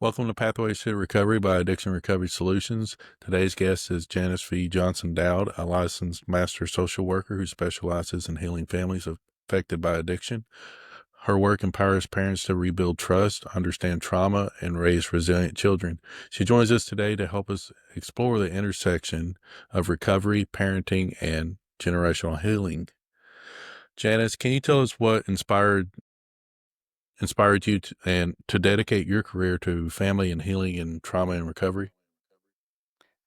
Welcome to Pathways to Recovery by Addiction Recovery Solutions. Today's guest is Janice V. Dowd, a licensed master social worker who specializes in healing families affected by addiction. Her work empowers parents to rebuild trust, understand trauma, and raise resilient children. She joins us today to help us explore the intersection of recovery, parenting, and generational healing. Janice, can you tell us what inspired you to dedicate your career to family and healing and trauma and recovery?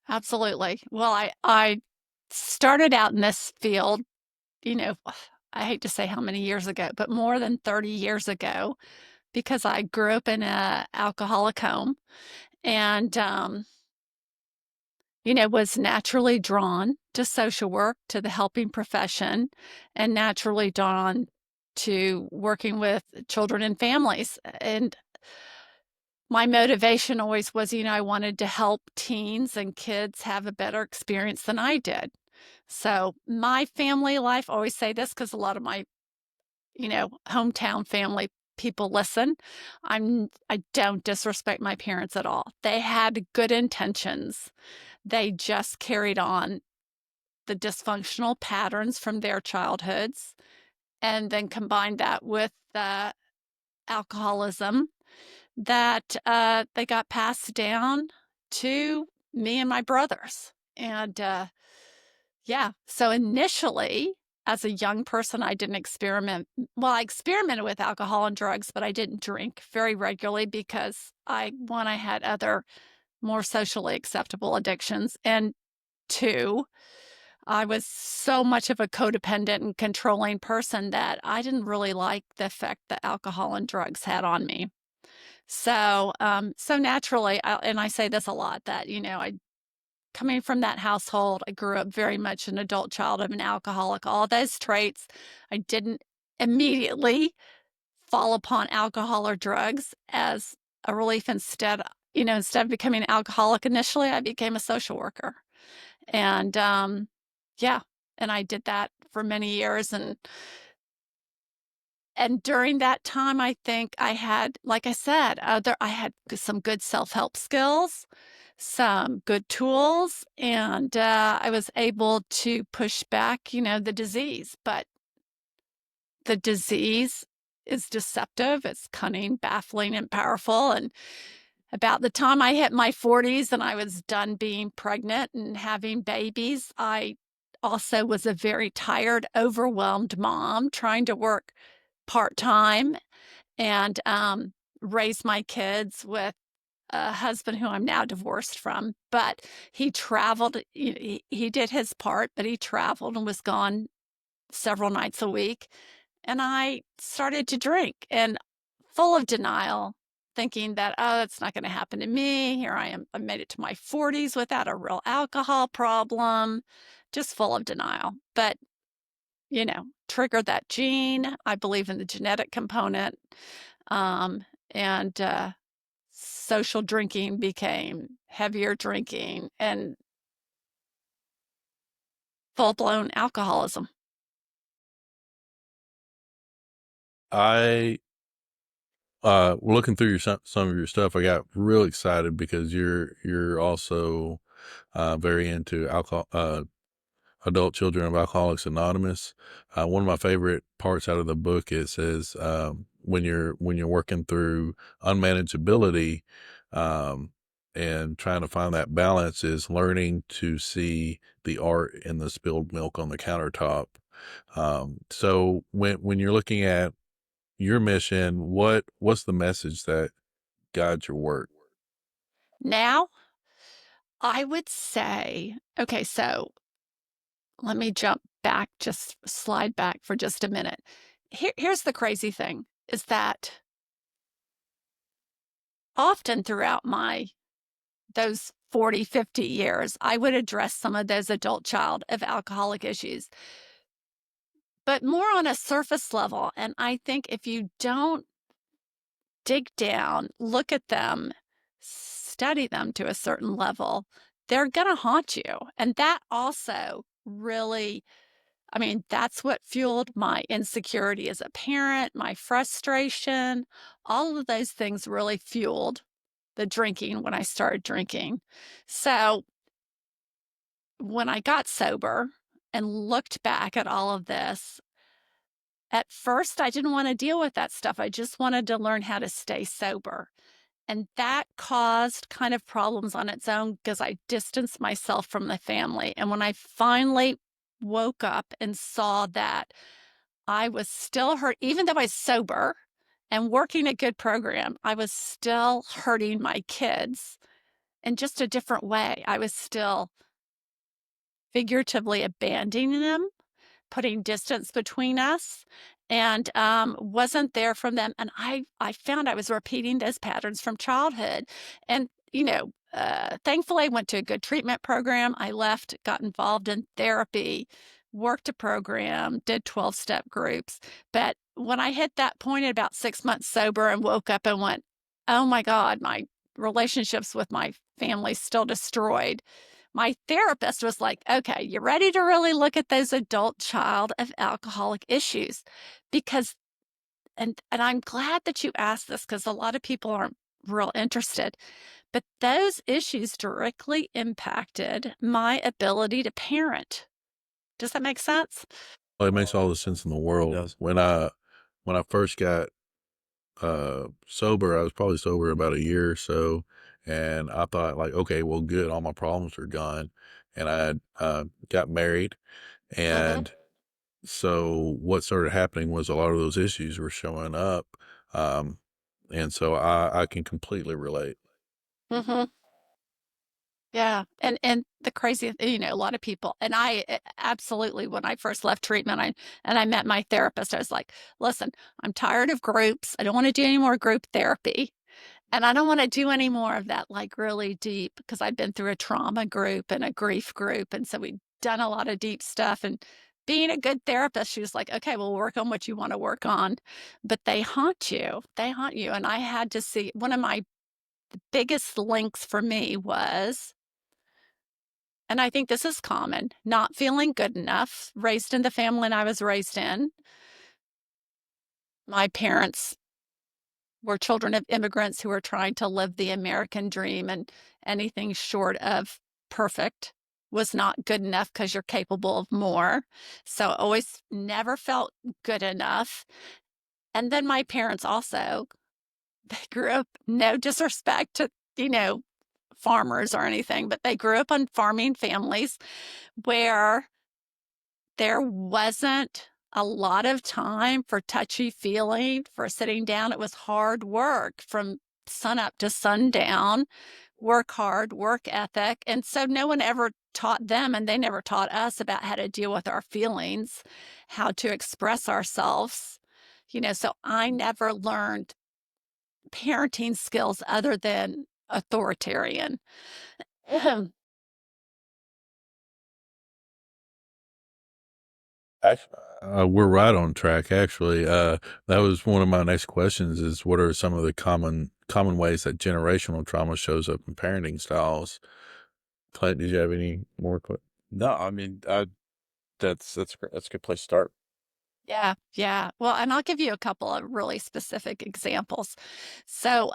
Absolutely. Well, I started out in this field, you know, I hate to say how many years ago, but more than 30 years ago, because I grew up in a alcoholic home and, was naturally drawn to social work, to the helping profession, and naturally drawn to working with children and families. And my motivation always was, I wanted to help teens and kids have a better experience than I did. So my family life, I always say this because a lot of my, hometown family people listen. I don't disrespect my parents at all. They had good intentions. They just carried on the dysfunctional patterns from their childhoods and then combined that with the alcoholism that they got passed down to me and my brothers. And yeah, so initially, as a young person, I didn't experiment. Well, I experimented with alcohol and drugs, but I didn't drink very regularly because I had other more socially acceptable addictions. And two, I was so much of a codependent and controlling person that I didn't really like the effect that alcohol and drugs had on me. So naturally, and I say this a lot that, I coming from that household, I grew up very much an adult child of an alcoholic. All those traits, I didn't immediately fall upon alcohol or drugs as a relief. Instead of becoming an alcoholic initially, I became a social worker. And yeah, and I did that for many years. And during that time, I think I had, like I said, I had some good self-help skills, some good tools, and I was able to push back, the disease. But the disease is deceptive, it's cunning, baffling, and powerful. And about the time I hit my 40s and I was done being pregnant and having babies, I also was a very tired, overwhelmed mom trying to work part-time and raise my kids with a husband who I'm now divorced from. But he traveled, he did his part, but he traveled and was gone several nights a week. And I started to drink and full of denial, thinking that, oh, that's not going to happen to me. Here I am. I made it to my 40s without a real alcohol problem, just full of denial. But triggered that gene. I believe in the genetic component. And social drinking became heavier drinking and full blown alcoholism. I looking through some of your stuff, I got real excited because you're also very into alcohol adult children of Alcoholics Anonymous. One of my favorite parts out of the book, it says when you're working through unmanageability um, and trying to find that balance is learning to see the art in the spilled milk on the countertop. So when you're looking at your mission, what's the message that guides your work? Now, I would say, okay, so let me jump back, just slide back for just a minute. Here's the crazy thing is that often throughout those 40, 50 years, I would address some of those adult child of alcoholic issues, but more on a surface level. And I think if you don't dig down, look at them, study them to a certain level, they're going to haunt you. And that also really, that's what fueled my insecurity as a parent, my frustration. All of those things really fueled the drinking when I started drinking. So when I got sober and looked back at all of this, at first I didn't want to deal with that stuff. I just wanted to learn how to stay sober. And that caused kind of problems on its own because I distanced myself from the family. And when I finally woke up and saw that I was still hurt, even though I was sober and working a good program, I was still hurting my kids in just a different way. I was still figuratively abandoning them, putting distance between us, and wasn't there from them. And I found I was repeating those patterns from childhood. And, thankfully, I went to a good treatment program. I left, got involved in therapy, worked a program, did 12-step groups. But when I hit that point at about 6 months sober and woke up and went, oh my God, my relationships with my family still destroyed, my therapist was like, okay, you're ready to really look at those adult child of alcoholic issues. Because, and I'm glad that you asked this because a lot of people aren't real interested, but those issues directly impacted my ability to parent. Does that make sense? Well, it makes all the sense in the It world. does. When I first got sober, I was probably sober about a year or so, and I thought like, okay, well, good, all my problems are gone, and I had got married, Mm-hmm. and so what started happening was a lot of those issues were showing up, um, and so I can completely relate. Mm-hmm. Yeah, and the crazy, a lot of people, and absolutely, when I first left treatment, I met my therapist. I was like, "Listen, I'm tired of groups. I don't want to do any more group therapy, and I don't want to do any more of that, like really deep, because I've been through a trauma group and a grief group, and so we've done a lot of deep stuff. And being a good therapist, she was like, "Okay, we'll work on what you want to work on, but they haunt you. They haunt you." And I had to see one of my biggest links for me was, and I think this is common, not feeling good enough, raised in the family I was raised in. My parents were children of immigrants who were trying to live the American dream, and anything short of perfect was not good enough because you're capable of more. So always never felt good enough. And then my parents also, they grew up, no disrespect to, you know, farmers or anything, but they grew up on farming families where there wasn't a lot of time for touchy feeling, for sitting down. It was hard work from sunup to sundown, work hard, work ethic. And so no one ever taught them, and they never taught us about how to deal with our feelings, how to express ourselves. So I never learned parenting skills other than authoritarian. Actually, we're right on track. Actually, that was one of my next questions: is what are some of the common ways that generational trauma shows up in parenting styles? Clint, did you have any more? No, I mean, that's a good place to start. Yeah, yeah. Well, and I'll give you a couple of really specific examples. So,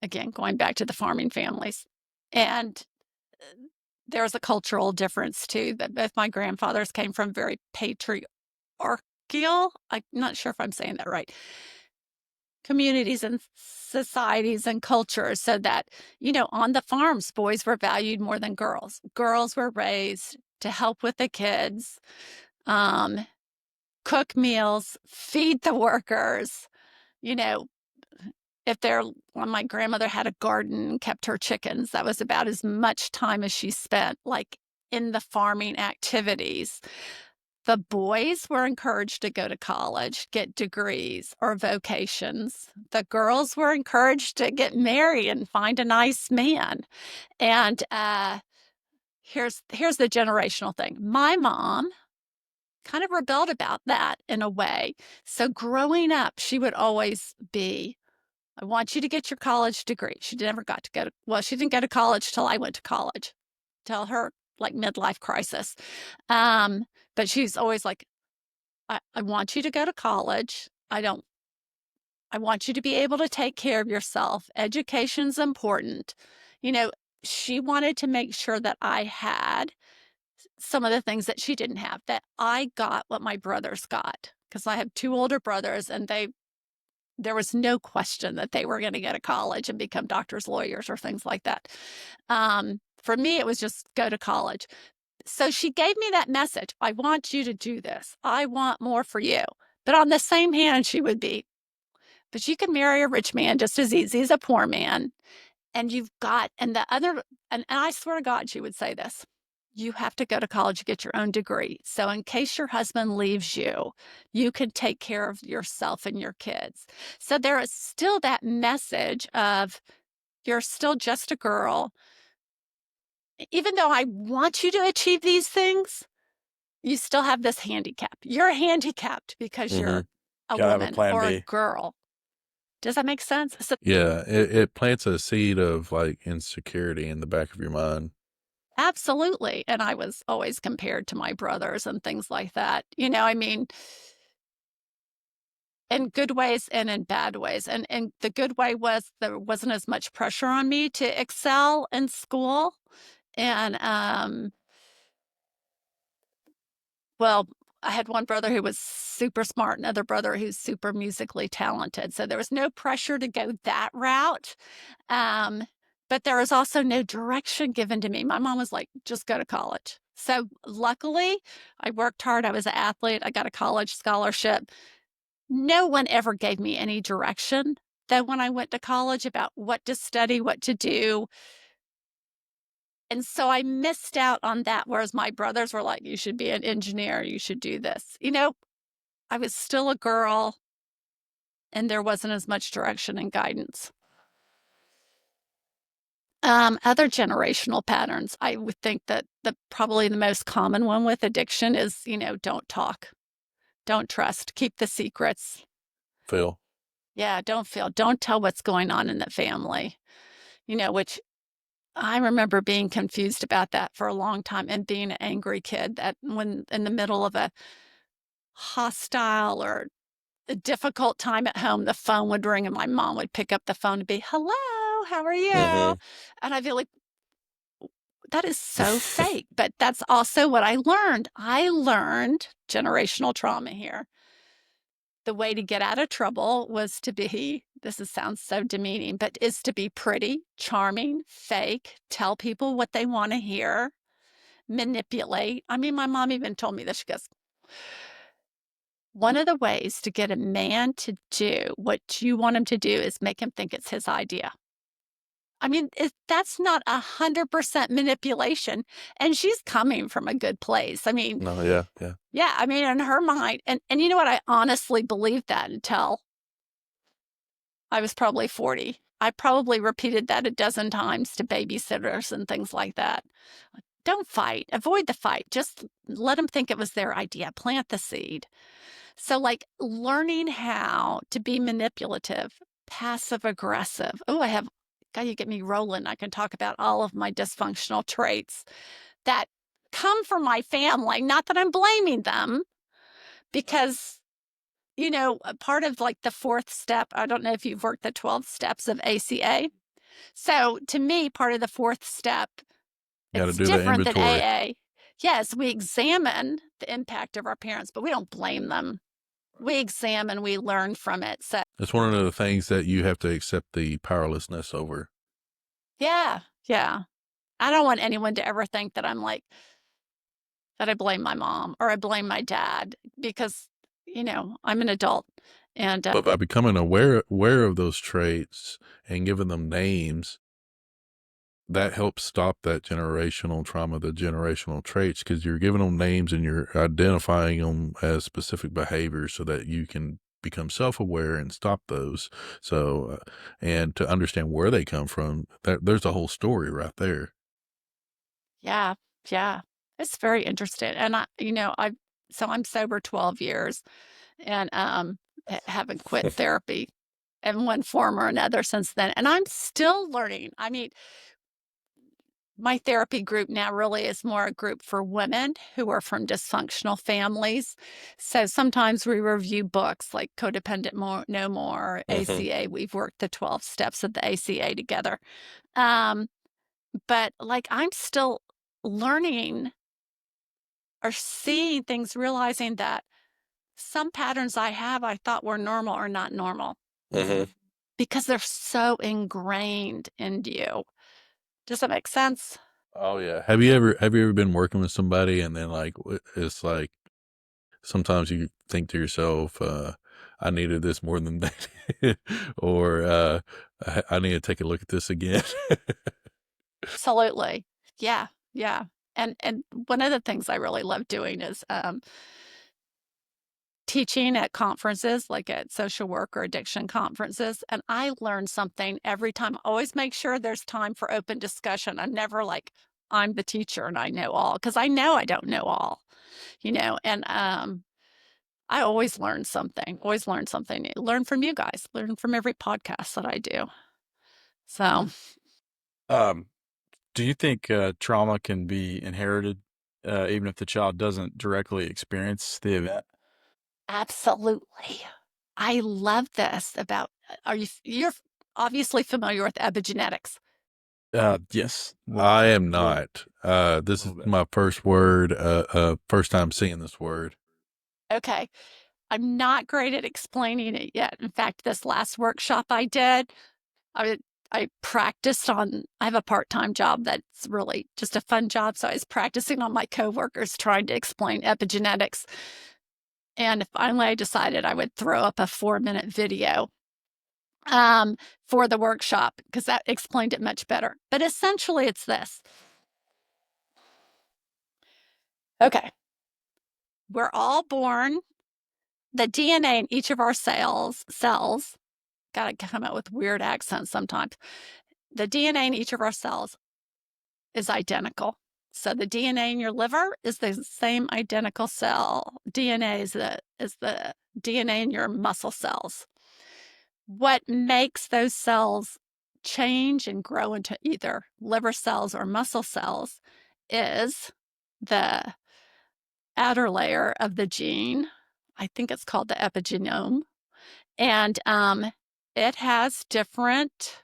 again, going back to the farming families, and there's a cultural difference too. That both my grandfathers came from very patriarchal. I'm not sure if I'm saying that right. Communities and societies and cultures, so that on the farms, boys were valued more than girls. Girls were raised to help with the kids. Um, Cook meals, feed the workers. You know, if they're, well, my grandmother had a garden, kept her chickens. That was about as much time as she spent like in the farming activities. The boys were encouraged to go to college, get degrees or vocations. The girls were encouraged to get married and find a nice man. And here's the generational thing. My mom kind of rebelled about that in a way. So growing up, she would always be, I want you to get your college degree. She never got to go to, well, she didn't go to college till I went to college, till her like midlife crisis. Um, but she's always like, I want you to go to college. I don't I want you to be able to take care of yourself. Education's important. You know, she wanted to make sure that I had some of the things that she didn't have, that I got what my brothers got. Because I have two older brothers, and there was no question that they were going to go to college and become doctors, lawyers, or things like that. For me, it was just go to college. So she gave me that message. I want you to do this. I want more for you. But on the same hand, she would be, but you can marry a rich man just as easy as a poor man. And you've got, and the other, and I swear to God, she would say this, you have to go to college to get your own degree. So in case your husband leaves you, you can take care of yourself and your kids. So there is still that message of you're still just a girl. Even though I want you to achieve these things, you still have this handicap. You're handicapped because Mm-hmm. you're a Gotta have a woman plan or a B. girl. Does that make sense? So Yeah, it plants a seed of like insecurity in the back of your mind. absolutely. And I was always compared to my brothers and things like that. I mean, in good ways and in bad ways. And the good way was there wasn't as much pressure on me to excel in school. And well, I had one brother who was super smart, another brother who's super musically talented. So there was no pressure to go that route. Um, but there was also no direction given to me. My mom was like, just go to college. So luckily, I worked hard. I was an athlete. I got a college scholarship. No one ever gave me any direction, though, when I went to college about what to study, what to do. And so I missed out on that. Whereas my brothers were like, you should be an engineer, you should do this. I was still a girl, and there wasn't as much direction and guidance. Other generational patterns, I would think that probably the most common one with addiction is, don't talk, don't trust, keep the secrets. Phil. Yeah, don't tell what's going on in the family, which I remember being confused about that for a long time and being an angry kid that when in the middle of a hostile or a difficult time at home, the phone would ring and my mom would pick up the phone and be, hello, how are you? Mm-hmm. And I'd be like, that is so fake. But that's also what I learned. I learned generational trauma here. The way to get out of trouble was to be, sounds so demeaning, but is to be pretty, charming, fake, tell people what they want to hear, manipulate. I mean, my mom even told me this. She goes, one of the ways to get a man to do what you want him to do is make him think it's his idea. I mean, that's not 100% manipulation. And she's coming from a good place. I mean, No, yeah, yeah. yeah, I mean, in her mind, and you know what? I honestly believed that until I was probably 40. I probably repeated that a dozen times to babysitters and things like that. Don't fight, avoid the fight. Just let them think it was their idea, plant the seed. So, like, learning how to be manipulative, passive aggressive. Oh, God, you get me rolling. I can talk about all of my dysfunctional traits that come from my family. Not that I'm blaming them, because, part of like the fourth step, I don't know if you've worked the 12 steps of ACA. So, to me, part of the fourth step, Got to it's do the different than inventory. AA. Yes, we examine the impact of our parents, but we don't blame them. We examine, we learn from it. So, It's one of the things that you have to accept the powerlessness over. yeah, yeah. I don't want anyone to ever think that I'm like, that I blame my mom or I blame my dad because, I'm an adult. And But by becoming aware of those traits and giving them names, that helps stop that generational trauma, the generational traits, because you're giving them names and you're identifying them as specific behaviors so that you can become self-aware and stop those. So, and to understand where they come from, there's a whole story right there. yeah, yeah, it's very interesting. And so I'm sober 12 years and haven't quit therapy in one form or another since then. And I'm still learning. I mean, my therapy group now really is more a group for women who are from dysfunctional families. So sometimes we review books like Codependent No More, Mm-hmm. ACA. We've worked the 12 steps of the ACA together. Um, but like I'm still learning or seeing things, realizing that some patterns I have I thought were normal are not normal Mm-hmm. because they're so ingrained in you. Does that make sense? Oh yeah. Have you ever been working with somebody and then like it's like sometimes you think to yourself, I needed this more than they did, or I need to take a look at this again. Absolutely. Yeah. Yeah. And one of the things I really love doing is teaching at conferences, like at social work or addiction conferences. And I learn something every time. I always make sure there's time for open discussion. I'm never like, I'm the teacher and I know all, because I know I don't know all, and I always learn something new. Learn from you guys, learn from every podcast that I do. So Um, do you think trauma can be inherited, even if the child doesn't directly experience the event? absolutely. I love this about, you're obviously familiar with epigenetics. Yes, I am a little, not. This is little bit. my first time seeing this word. Okay. I'm not great at explaining it yet. In fact, this last workshop I did, I I practiced on I have a part-time job that's really just a fun job. So I was practicing on my coworkers trying to explain epigenetics. And finally I decided I would throw up a 4-minute video for the workshop because that explained it much better. But essentially it's this. Okay. We're all born, the DNA in each of our cells, gotta come out with weird accents sometimes. The DNA in each of our cells is identical. So the DNA in your liver is the same identical cell. DNA is the DNA in your muscle cells. What makes those cells change and grow into either liver cells or muscle cells is the outer layer of the gene. I think it's called the epigenome. And it has different,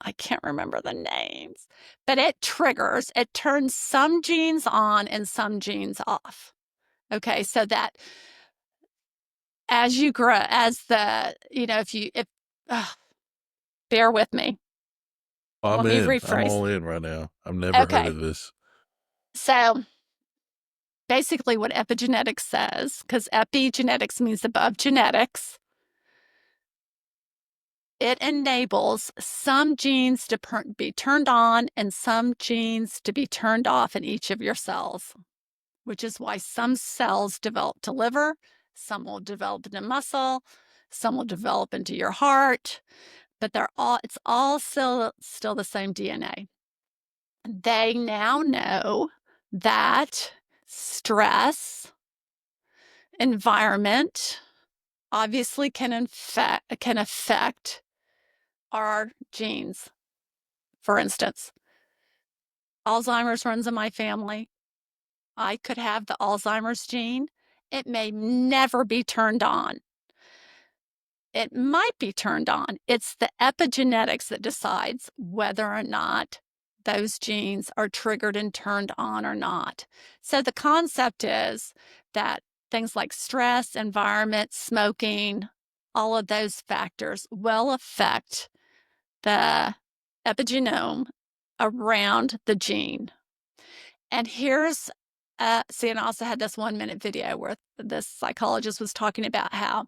I can't remember the names, but it turns some genes on and some genes off. Okay, so that as you grow, as the, if, uh, bear with me. I'm Let me in. I'm rephrase. all in right now. I've never heard Okay, of this. so basically what epigenetics says, because epigenetics means above genetics, it enables some genes to be turned on and some genes to be turned off in each of your cells, which is why some cells develop to liver, some will develop into muscle, some will develop into your heart, but it's all still the same DNA. They now know that stress, environment, obviously can affect our genes. For instance, Alzheimer's runs in my family. I could have the Alzheimer's gene. It may never be turned on. It might be turned on. It's the epigenetics that decides whether or not those genes are triggered and turned on or not. So the concept is that things like stress, environment, smoking, all of those factors will affect the epigenome around the gene. And here's, and I also had this 1-minute video where this psychologist was talking about how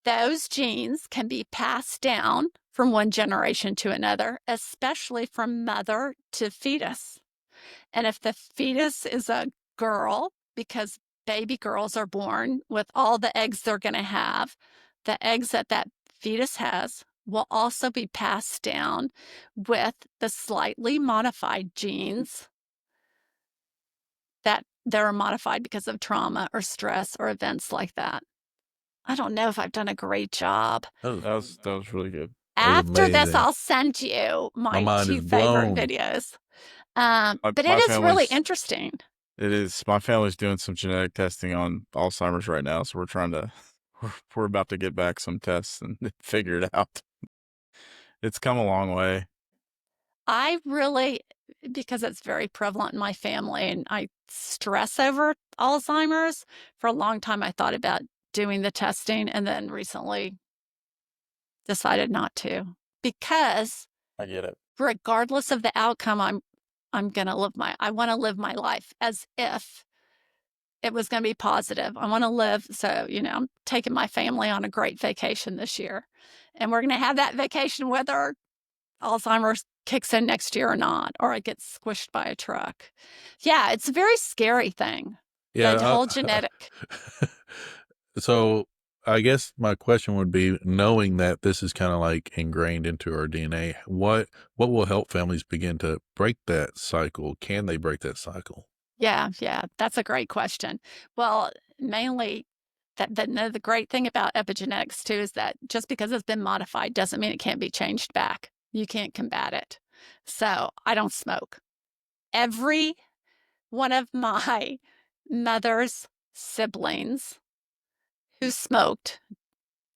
those genes can be passed down from one generation to another, especially from mother to fetus. And if the fetus is a girl, because baby girls are born with all the eggs they're going to have, the eggs that fetus has will also be passed down with the slightly modified genes that they're modified because of trauma or stress or events like that. I don't know if I've done a great job. Oh, That was really good. was After this, amazing. I'll send you My my mind is 2 favorite blown. videos. My, But it my is really family's interesting. it is my family's doing some genetic testing on Alzheimer's right now, so we're trying to we're about to get back some tests and figure it out. It's come a long way. I really, because it's very prevalent in my family and I stress over Alzheimer's, for a long time I thought about doing the testing and then recently decided not to because I get it. regardless of the outcome, I'm going to I want to live my life as if it was going to be positive. I want to live. So, I'm taking my family on a great vacation this year and we're going to have that vacation whether Alzheimer's kicks in next year or not, or I get squished by a truck. Yeah, it's a very scary thing. The Yeah. whole genetic. So I guess my question would be, knowing that this is kind of like ingrained into our DNA, what will help families begin to break that cycle? Can they break that cycle? Yeah, that's a great question. Well, mainly the great thing about epigenetics too is that just because it's been modified doesn't mean it can't be changed back. You can't combat it. So I don't smoke. Every one of my mother's siblings who smoked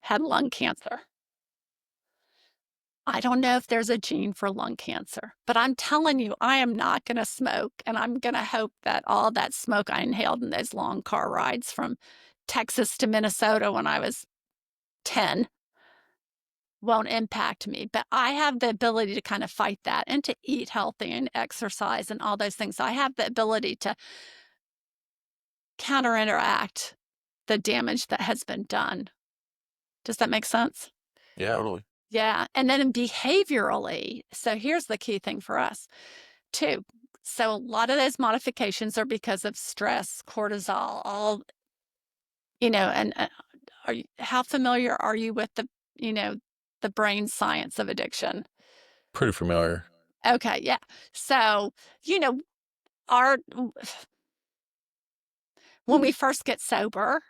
had lung cancer. I don't know if there's a gene for lung cancer, but I'm telling you, I am not going to smoke. And I'm going to hope that all that smoke I inhaled in those long car rides from Texas to Minnesota when I was 10 won't impact me. But I have the ability to kind of fight that and to eat healthy and exercise and all those things. I have the ability to counteract the damage that has been done. Does that make sense? Yeah. Totally. Yeah. And then behaviorally, so here's the key thing for us too. So a lot of those modifications are because of stress, cortisol, all, and how familiar are you with the brain science of addiction? Pretty familiar. Okay. Yeah. So, our, when we first get sober,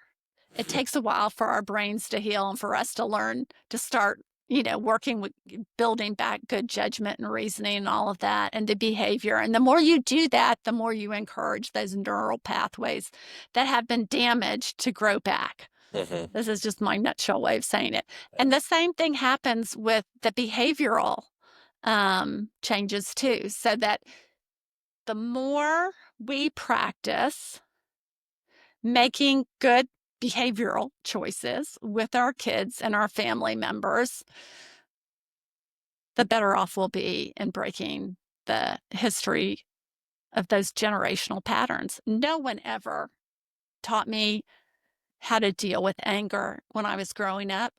it takes a while for our brains to heal and for us to learn to start, working with building back good judgment and reasoning and all of that and the behavior. And the more you do that, the more you encourage those neural pathways that have been damaged to grow back. Mm-hmm. This is just my nutshell way of saying it. And the same thing happens with the behavioral changes too, so that the more we practice making good behavioral choices with our kids and our family members, the better off we'll be in breaking the history of those generational patterns. No one ever taught me how to deal with anger when I was growing up.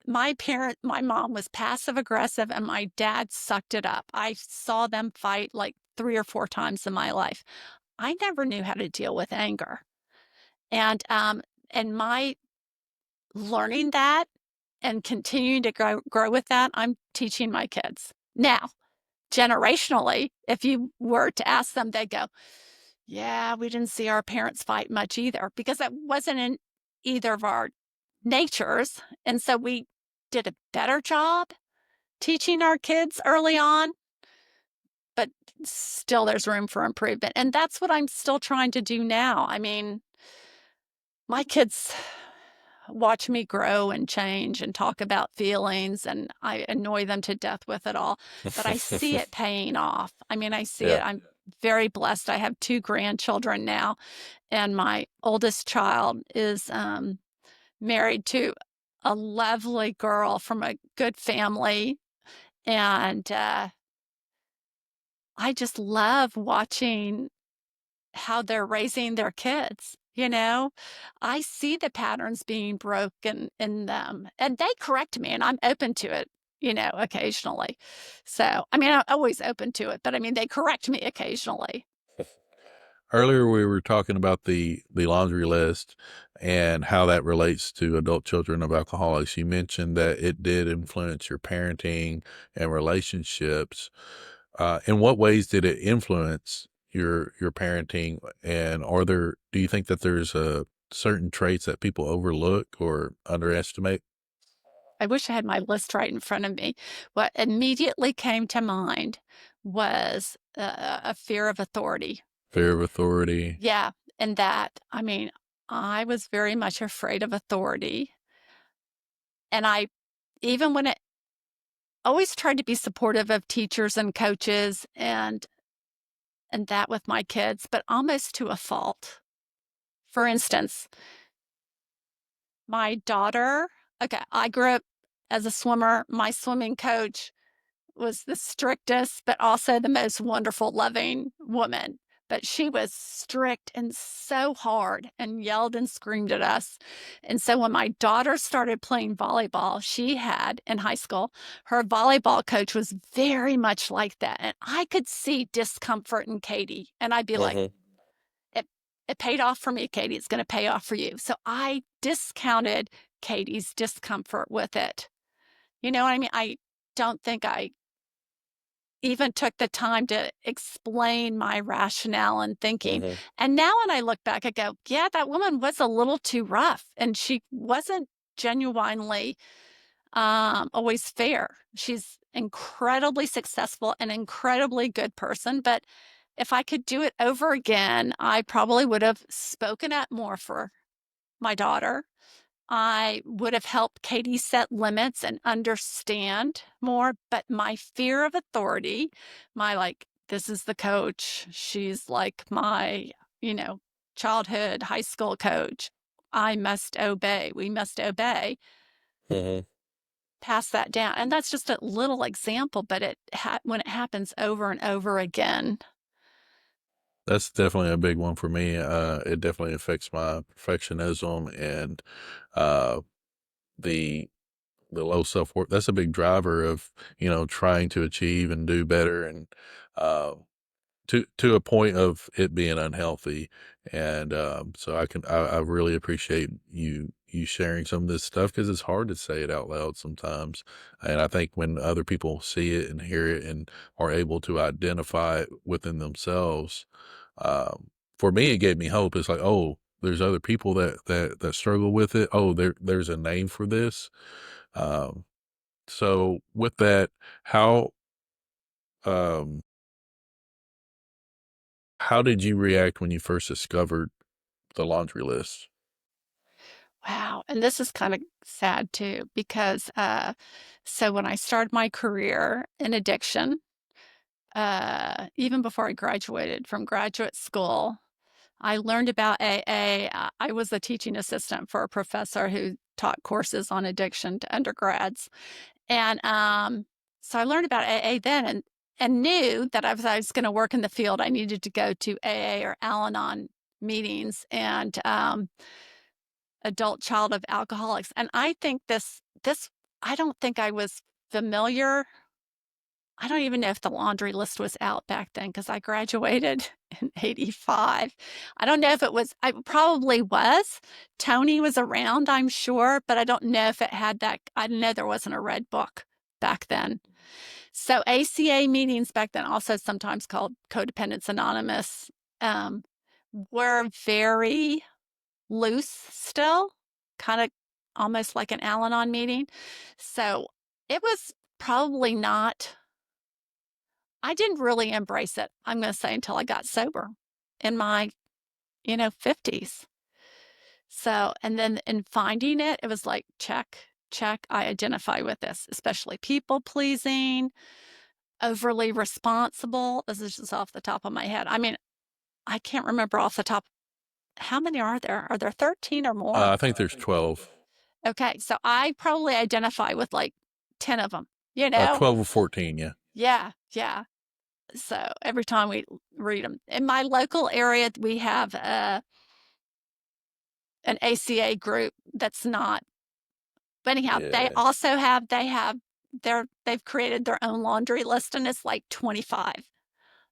My mom was passive aggressive and my dad sucked it up. I saw them fight like 3 or 4 times in my life. I never knew how to deal with anger. And my learning that and continuing to grow with that, I'm teaching my kids. Now, generationally, if you were to ask them, they'd go, yeah, we didn't see our parents fight much either because that wasn't in either of our natures. And so we did a better job teaching our kids early on, but still there's room for improvement. And that's what I'm still trying to do now. I mean, my kids watch me grow and change and talk about feelings, and I annoy them to death with it all. But I see it paying off. I mean, I see it. Yeah. I'm very blessed. I have 2 grandchildren now, and my oldest child is married to a lovely girl from a good family. And I just love watching how they're raising their kids. I see the patterns being broken in them and they correct me and I'm open to it, occasionally. So, I mean, I'm always open to it, but I mean, they correct me occasionally. Earlier, we were talking about the laundry list and how that relates to adult children of alcoholics. You mentioned that it did influence your parenting and relationships. In what ways did it influence your parenting? And do you think that there's certain traits that people overlook or underestimate? I wish I had my list right in front of me. What immediately came to mind was a fear of authority. Fear of authority. Yeah, and that, I mean, I was very much afraid of authority. And I, even when it, always tried to be supportive of teachers and coaches and that with my kids, but almost to a fault. For instance, my daughter, okay, I grew up as a swimmer. My swimming coach was the strictest, but also the most wonderful, loving woman. But she was strict and so hard and yelled and screamed at us. And so when my daughter started playing volleyball, she had in high school, her volleyball coach was very much like that. And I could see discomfort in Katie. And I'd be like, Mhm. it paid off for me, Katie. It's going to pay off for you. So I discounted Katie's discomfort with it. You know what I mean? I don't think I even took the time to explain my rationale and thinking. Mhm. And now when I look back, I go, yeah, that woman was a little too rough and she wasn't genuinely always fair. She's incredibly successful, an incredibly good person. But if I could do it over again, I probably would have spoken up more for my daughter. I would have helped Katie set limits and understand more, but my fear of authority, my like, this is the coach. She's like my, you know, childhood high school coach. I must obey. We must obey. Mhm. Pass that down. And that's just a little example, but when it happens over and over again. That's definitely a big one for me. It definitely affects my perfectionism and uh, the low self worth. That's a big driver of trying to achieve and do better, and uh, to a point of it being unhealthy. And so I really appreciate you sharing some of this stuff because it's hard to say it out loud sometimes. And I think when other people see it and hear it and are able to identify it within themselves, for me, it gave me hope. It's like, oh, there's other people that struggle with it. Oh, there's a name for this. Um, so with that, how um, how did you react when you first discovered the laundry list? Wow. And this is kind of sad too, because so when I started my career in addiction, even before I graduated from graduate school, I learned about AA. I was a teaching assistant for a professor who taught courses on addiction to undergrads. And so I learned about AA then and knew that if I was going to work in the field, I needed to go to AA or Al Anon meetings and adult child of alcoholics. And I think this I don't think I was familiar. I don't even know if the laundry list was out back then because I graduated in 85. I don't know if it was, I probably was. Tony was around, I'm sure, but I don't know if it had that. I know there wasn't a red book back then. So ACA meetings back then, also sometimes called Codependence Anonymous, um, were very loose still, kind of almost like an Al Anon meeting. So it was probably not, I didn't really embrace it, I'm going to say, until I got sober in my, 50s. So, and then in finding it, it was like, check, check, I identify with this, especially people pleasing, overly responsible. This is just off the top of my head. I mean, I can't remember off the top. How many are there? Are there 13 or more? I think there's 12, Okay, so I probably identify with like 10 of them, you know? 12 or 14. Yeah. Yeah, yeah. So every time we read them. In my local area, we have an ACA group that's not. But anyhow, Yeah. they've created their own laundry list and it's like 25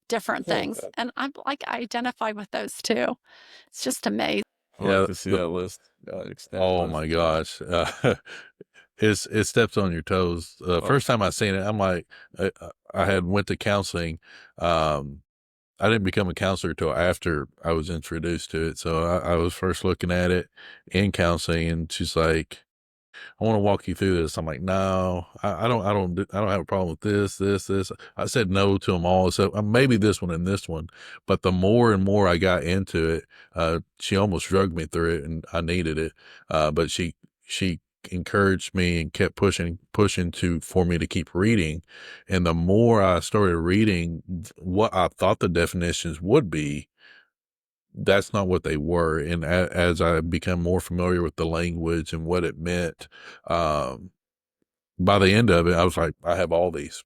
different things. Okay. And I'm like, I identify with those too. It's just amazing. I'd like Yeah. to see that list. Extended Oh list. my gosh. It steps on your toes. First time I seen it, I'm like, I had went to counseling. I didn't become a counselor till after I was introduced to it. So I was first looking at it in counseling, and she's like, I want to walk you through this. I'm like, no, I don't have a problem with this. I said no to them all. So maybe this one and this one, but the more and more I got into it, she almost drugged me through it, and I needed it. But she encouraged me and kept pushing for me to keep reading. And the more I started reading what I thought the definitions would be, that's not what they were. And as I become more familiar with the language and what it meant, um, by the end of it, I was like, I have all these.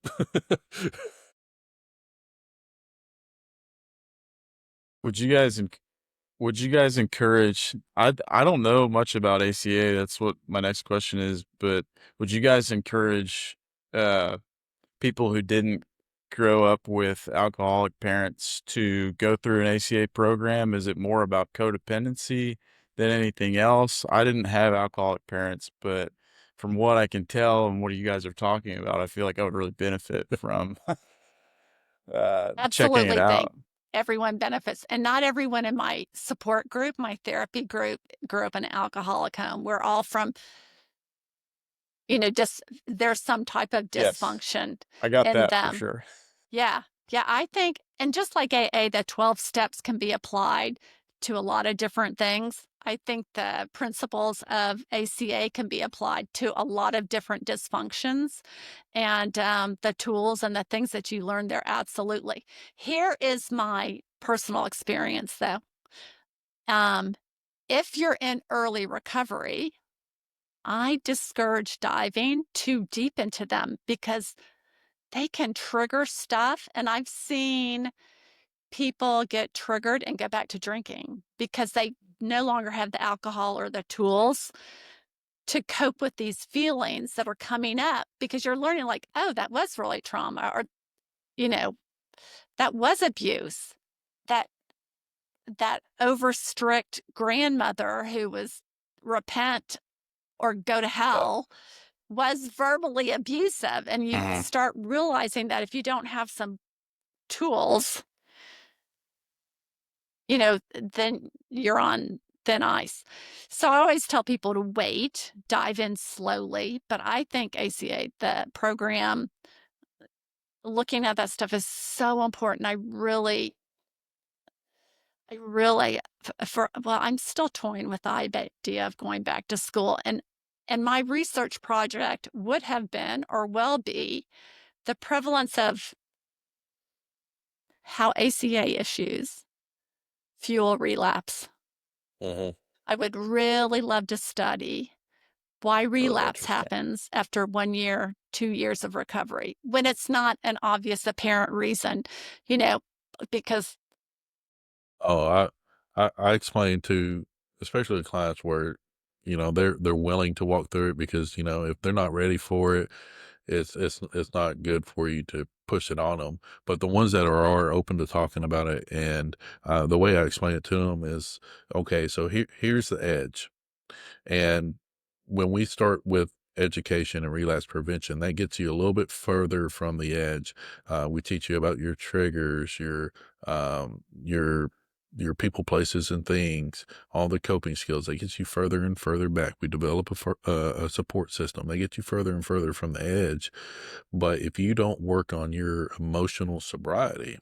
Would you guys would you guys encourage, I don't know much about ACA, that's what my next question is, but would you guys encourage uh people who didn't grow up with alcoholic parents to go through an ACA program? Is it more about codependency than anything else? I didn't have alcoholic parents, but from what I can tell and what you guys are talking about, I feel like I would really benefit from checking it Absolutely think out. everyone benefits. And not everyone in my support group, my therapy group, grew up in an alcoholic home. We're all from, just there's some type of Yes, dysfunction I got in that for them. sure. Yeah. Yeah. I think, and just like AA, the 12 steps can be applied to a lot of different things. I think the principles of ACA can be applied to a lot of different dysfunctions, and the tools and the things that you learn there. Absolutely. Here is my personal experience, though. Um, if you're in early recovery, I discourage diving too deep into them because they can trigger stuff. And I've seen people get triggered and go back to drinking because they no longer have the alcohol or the tools to cope with these feelings that are coming up, because you're learning, like, oh, that was really trauma, or, you know, that was abuse. That that over strict grandmother who was repent or go to Yeah. hell was verbally abusive. And you Mhm. start realizing that if you don't have some tools, then you're on thin ice. So I always tell people to wait, dive in slowly. But I think ACA, the program, looking at that stuff is so important. I really, I'm still toying with the idea of going back to school. And my research project would have been, or will be, the prevalence of how ACA issues fuel relapse. Mm-hmm. I would really love to study why Really relapse interesting. happens after 1 year, 2 years of recovery, when it's not an obvious apparent reason, you know, because Oh, I explain to, especially the clients where, they're willing to walk through it because, if they're not ready for it, it's not good for you to push it on them. But the ones that are open to talking about it, and the way I explain it to them is, okay, so here's the edge. And when we start with education and relapse prevention, that gets you a little bit further from the edge. We teach you about your triggers, um, your your people, places, and things, all the coping skills. That gets you further and further back. We develop a support system. They get you further and further from the edge. But if you don't work on your emotional sobriety,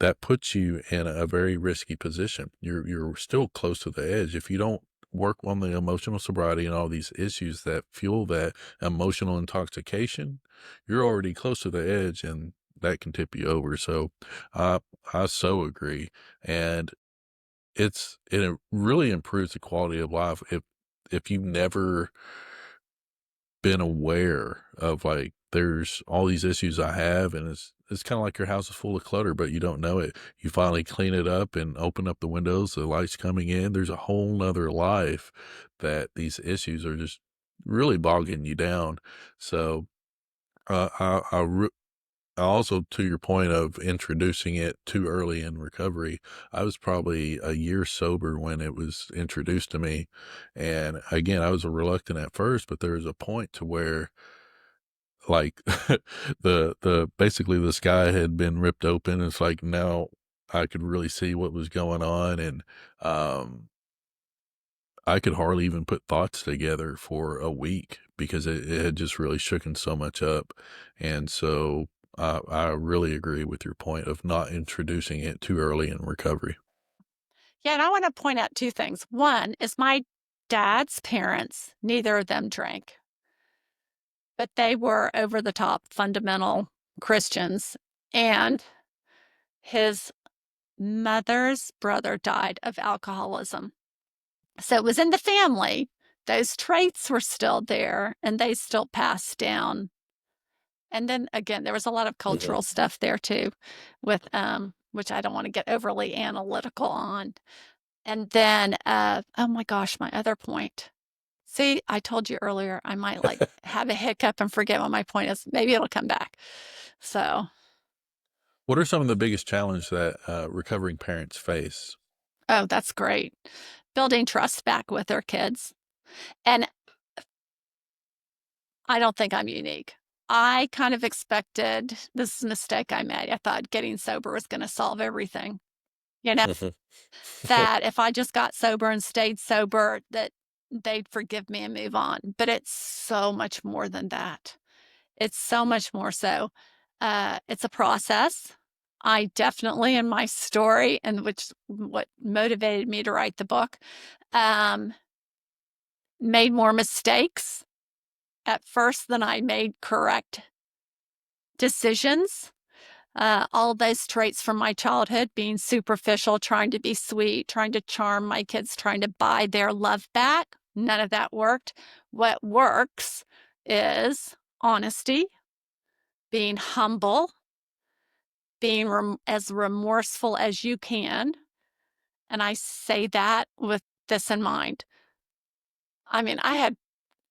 that puts you in a very risky position. You're still close to the edge. If you don't work on the emotional sobriety and all these issues that fuel that emotional intoxication, you're already close to the edge, and that can tip you over. So I so agree. And it really improves the quality of life if you've never been aware of, like, there's all these issues I have, and it's kind of like your house is full of clutter, but you don't know it. You finally clean it up and open up the windows, the light's coming in. There's a whole nother life that these issues are just really bogging you down. So, uh, I, I, re- I also, to your point of introducing it too early in recovery, I was probably a year sober when it was introduced to me. And again, I was reluctant at first, but there was a point to where, like, the basically the sky had been ripped open. It's like now I could really see what was going on. And um I could hardly even put thoughts together for a week because it had just really shooken so much up. And so I really agree with your point of not introducing it too early in recovery. Yeah, and I want to point out two things. One is my dad's parents, neither of them drank, but they were over the top fundamental Christians. And his mother's brother died of alcoholism. So it was in the family. Those traits were still there and they still passed down. And then again, there was a lot of cultural stuff there too, with which I don't want to get overly analytical on. And then oh my gosh, my other point. See, I told you earlier I might like have a hiccup and forget what my point is. Maybe it'll come back. So, What are some of the biggest challenges that recovering parents face? oh, that's great. Building trust back with their kids. And I don't think I'm unique. I kind of expected this is a mistake I made. I thought getting sober was going to solve everything. You know, that if I just got sober and stayed sober, that they'd forgive me and move on. But it's so much more than that. It's so much more so. It's a process. I definitely, in my story, and which what motivated me to write the book, um, made more mistakes at first than I made correct decisions. All those traits from my childhood, being superficial, trying to be sweet, trying to charm my kids, trying to buy their love back. None of that worked. What works is honesty, being humble, being as remorseful as you can. And I say that with this in mind. I mean, I had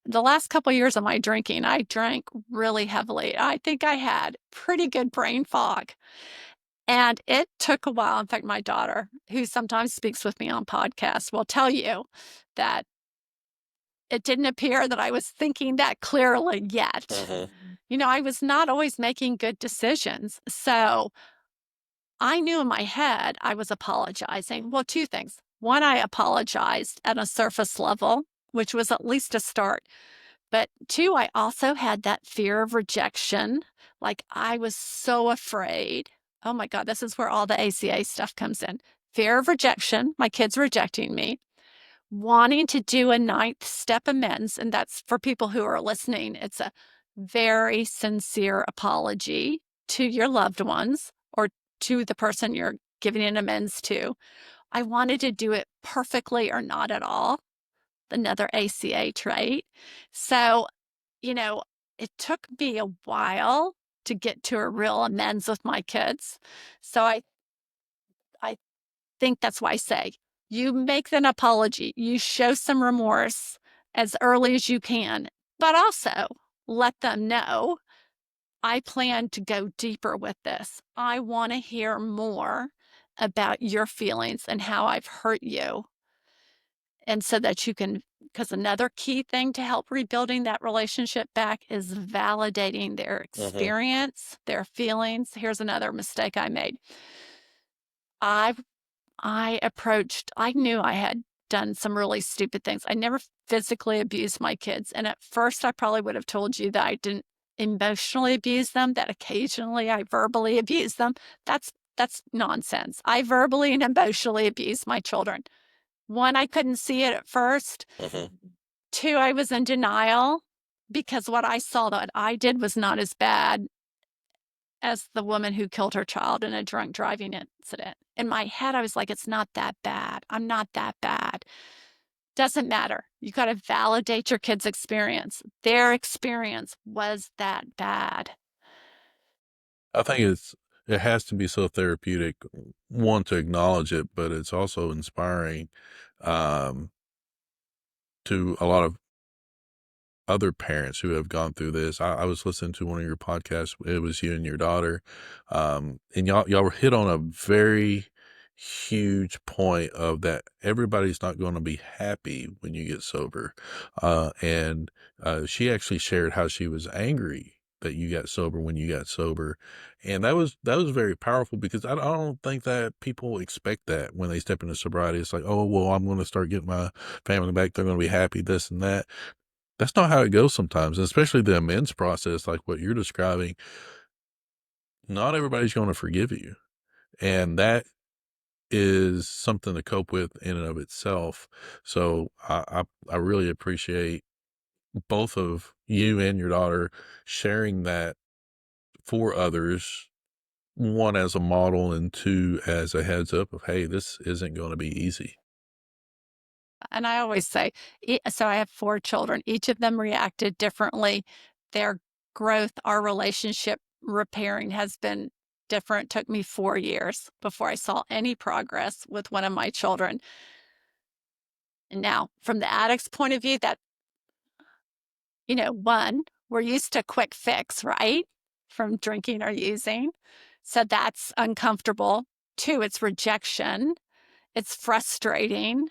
the last couple of years of my drinking, I drank really heavily. I think I had pretty good brain fog. And it took a while. In fact, my daughter, who sometimes speaks with me on podcasts, will tell you that it didn't appear that I was thinking that clearly yet. You know, I was not always making good decisions. So I knew in my head I was apologizing. Well, two things. One, I apologized at a surface level, which was at least a start. But two, I also had that fear of rejection. Like I was so afraid. Oh my God, this is where all the ACA stuff comes in. Fear of rejection, my kids rejecting me, wanting to do a ninth step amends. And that's for people who are listening. It's a very sincere apology to your loved ones or to the person you're giving an amends to. I wanted to do it perfectly or not at all. Another ACA trait. So, you know, it took me a while to get to a real amends with my kids. So I think that's why I say you make an apology, you show some remorse as early as you can, but also let them know I plan to go deeper with this. I want to hear more about your feelings and how I've hurt you. And so that you can, because another key thing to help rebuilding that relationship back is validating their experience, their feelings. Here's another mistake I made. I I knew I had done some really stupid things. I never physically abused my kids. And at first, I probably would have told you that I didn't emotionally abuse them, that occasionally I verbally abuse them. That's nonsense. I verbally and emotionally abuse my children. One, I couldn't see it at first. Two, I was in denial because what I saw that I did was not as bad as the woman who killed her child in a drunk driving incident. In my head, I was like, it's not that bad. I'm not that bad. Doesn't matter. You got to validate your kid's experience. Their experience was that bad. I think it has to be so therapeutic, one, to acknowledge it, but it's also inspiring um, to a lot of other parents who have gone through this. I was listening to one of your podcasts. It was you and your daughter, and y'all were hit on a very huge point of that everybody's not going to be happy when you get sober, and she actually shared how she was angry that you got sober when you got sober. And that was very powerful, because I don't think that people expect that when they step into sobriety. It's like, oh, well, I'm going to start getting my family back. They're going to be happy, this and that. That's not how it goes sometimes, especially the amends process, like what you're describing. Not everybody's going to forgive you. And that is something to cope with in and of itself. So I really appreciate both of you and your daughter sharing that for others, one as a model and two as a heads up of, hey, this isn't going to be easy. And I always say, so I have 4 children. Each of them reacted differently. Their growth, our relationship repairing has been different. Took me 4 years before I saw any progress with one of my children. And now, from the addict's point of view, that, one, we're used to quick fix, right? From drinking or using. So that's uncomfortable. 2, it's rejection. It's frustrating.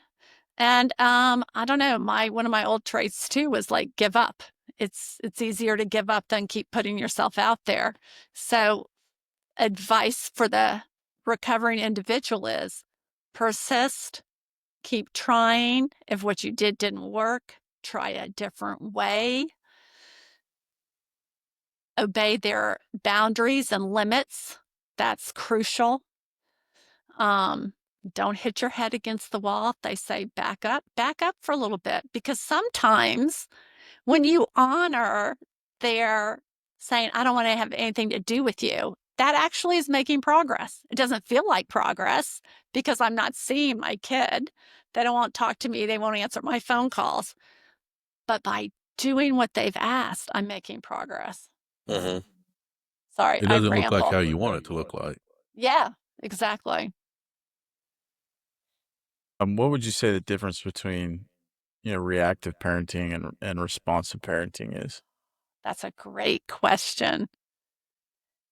And I don't know, one of my old traits too was like give up. It's easier to give up than keep putting yourself out there. So advice for the recovering individual is persist, keep trying. If what you did didn't work, try a different way. Obey their boundaries and limits. That's crucial. Don't hit your head against the wall. They say back up for a little bit, because sometimes when you honor their saying, I don't want to have anything to do with you, that actually is making progress. It doesn't feel like progress because I'm not seeing my kid. They don't want to talk to me. They won't answer my phone calls. But by doing what they've asked, I'm making progress. Mm-hmm. Sorry, It I doesn't look like ramble. how you want it to look like. Yeah, exactly. What would you say the difference between, reactive parenting and responsive parenting is? That's a great question.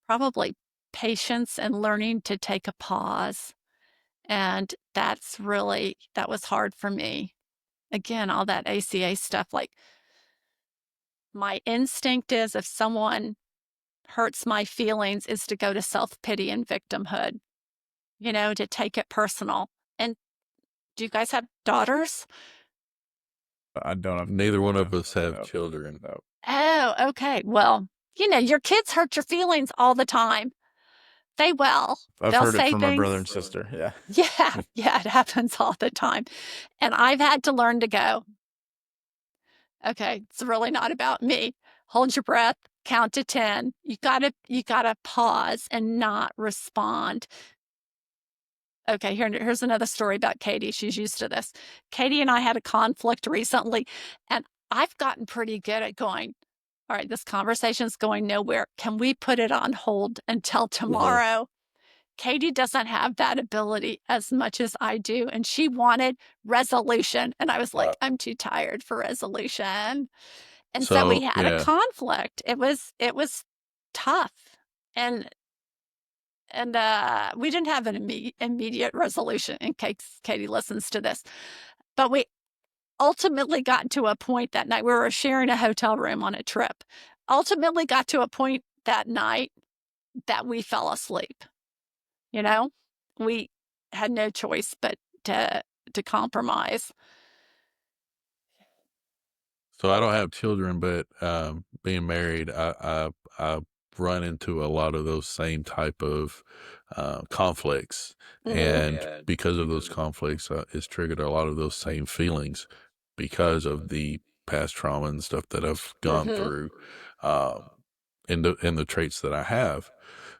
Probably patience and learning to take a pause. And that was hard for me. Again, all that ACA stuff, like my instinct is if someone hurts my feelings is to go to self-pity and victimhood, to take it personal. And do you guys have daughters? I don't have Neither one of no, us have no, children. no. Oh, okay. Well, your kids hurt your feelings all the time. I've They'll heard it say from my brother things. and sister. Yeah. Yeah, it happens all the time. And I've had to learn to go, okay, it's really not about me. Hold your breath, count to 10. You gotta pause and not respond. Okay, here's another story about Katie. She's used to this. Katie and I had a conflict recently, and I've gotten pretty good at going, all right, this conversation's going nowhere. Can we put it on hold until tomorrow? Katie doesn't have that ability as much as I do, and she wanted resolution. And I was like, I'm too tired for resolution. And so we So, had a yeah. conflict. It was tough. And we didn't have an immediate resolution in case Katie listens to this. But we ultimately got to a point that night. We were sharing a hotel room on a trip. Ultimately got to a point that night that we fell asleep. We had no choice but to compromise. So I don't have children, but being married, I run into a lot of those same type of conflicts, and because of those conflicts, it's triggered a lot of those same feelings because of the past trauma and stuff that I've gone through, and the traits that I have.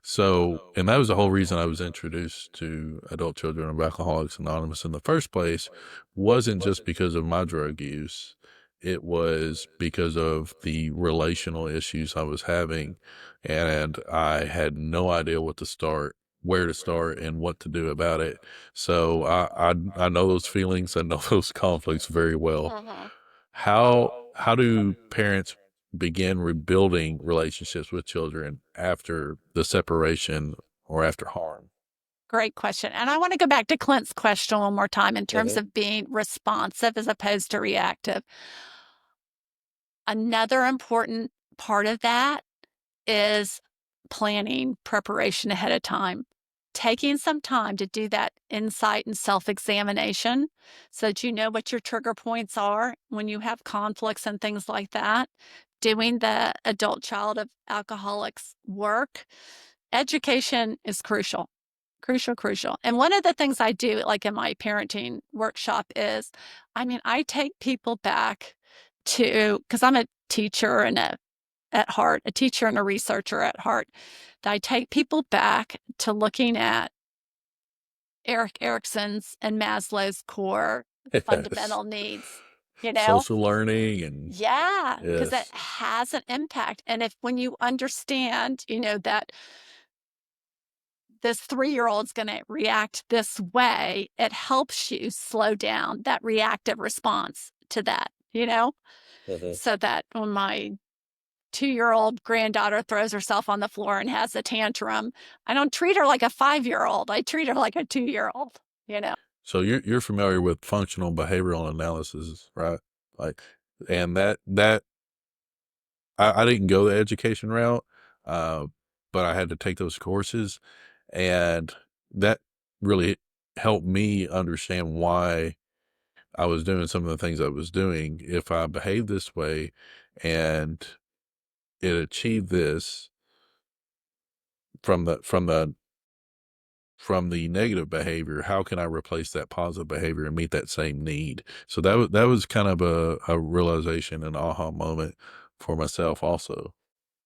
So, and that was the whole reason I was introduced to Adult Children of Alcoholics Anonymous in the first place, wasn't just because of my drug use. It was because of the relational issues I was having, and I had no idea where to start, and what to do about it. So I know those feelings, I know those conflicts very well. How do parents begin rebuilding relationships with children after the separation or after harm? Great question. And I want to go back to Clint's question one more time in terms of being responsive as opposed to reactive. Another important part of that is planning preparation ahead of time. Taking some time to do that insight and self-examination so that you know what your trigger points are when you have conflicts and things like that. Doing the adult child of alcoholics work. Education is crucial. Crucial. And one of the things I do, like in my parenting workshop, is I take people back to, because I'm a teacher and at heart, a teacher and a researcher at heart. I take people back to looking at Erik Erikson's and Maslow's core Yes. fundamental needs, you know? Social learning and Yeah, because it yes. has an impact. And when you understand, that this 3-year-old's going to react this way, it helps you slow down that reactive response to that, Mhm. so that when my 2-year-old granddaughter throws herself on the floor and has a tantrum, I don't treat her like a 5-year-old. I treat her like a 2-year-old, you know? So you're familiar with functional behavioral analysis, right? Like, and that I didn't go the education route, uh, but I had to take those courses, and that really helped me understand why I was doing some of the things I was doing. If I behaved this way and it achieved this from the negative behavior, how can I replace that positive behavior and meet that same need? So that was kind of a realization, an aha moment for myself also.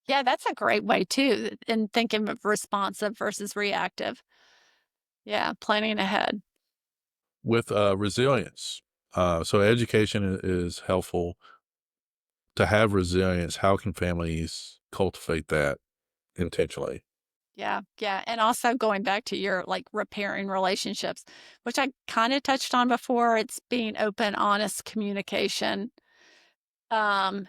Yeah, that's a great way too, in thinking of responsive versus reactive. Yeah, planning ahead. With resilience. So education is helpful to have resilience. How can families cultivate that intentionally? Yeah, yeah. And also going back to your like repairing relationships, which I kind of touched on before, it's being open, honest communication, um,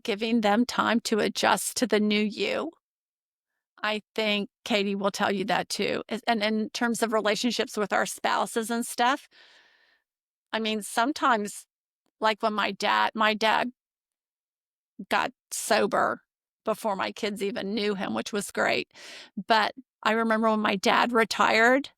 giving them time to adjust to the new you. I think Katie will tell you that too. And in terms of relationships with our spouses and stuff, sometimes like when my dad got sober before my kids even knew him, which was great. But I remember when my dad retired,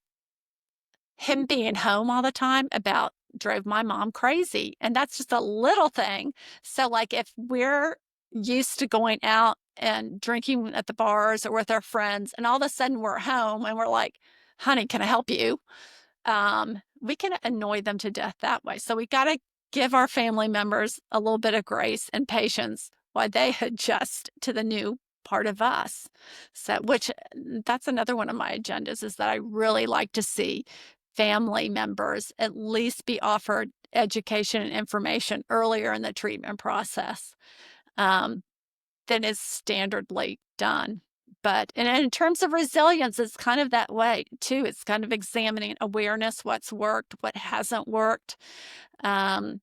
him being home all the time about drove my mom crazy. And that's just a little thing. So, like, if we're used to going out and drinking at the bars or with our friends, and all of a sudden we're home and we're like, honey, can I help you? We can annoy them to death that way. So, we got to give our family members a little bit of grace and patience while they adjust to the new part of us. So, which that's another one of my agendas, is that I really like to see family members at least be offered education and information earlier in the treatment process, um, than is standardly done. But and in terms of resilience, it's kind of that way too. It's kind of examining awareness, what's worked, what hasn't worked, um,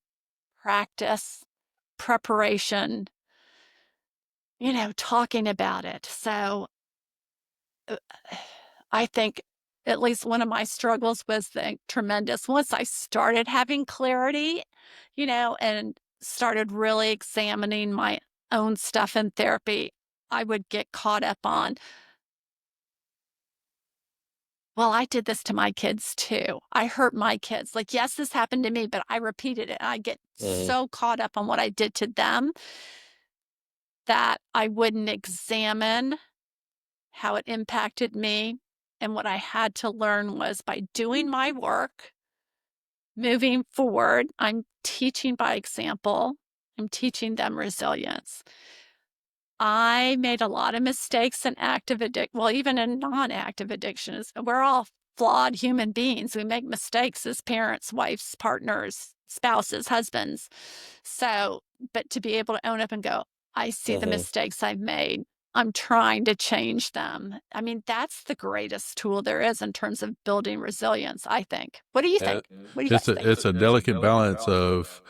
practice, preparation, talking about it. So uh, I think at least one of my struggles was the tremendous once I started having clarity, and started really examining my own stuff in therapy, I would get caught up on, well, I did this to my kids too. I hurt my kids. Like, yes, this happened to me, but I repeated it. I get Mhm. so caught up on what I did to them that I wouldn't examine how it impacted me. And what I had to learn was, by doing my work, moving forward, I'm teaching by example. I'm teaching them resilience. I made a lot of mistakes in even in non-active addictions. We're all flawed human beings. We make mistakes as parents, wives, partners, spouses, husbands. So, but to be able to own up and go, I see the Mhm. mistakes I've made. I'm trying to change them. That's the greatest tool there is in terms of building resilience, I think. What do you And think? What do you it's guys a think? it's a delicate balance of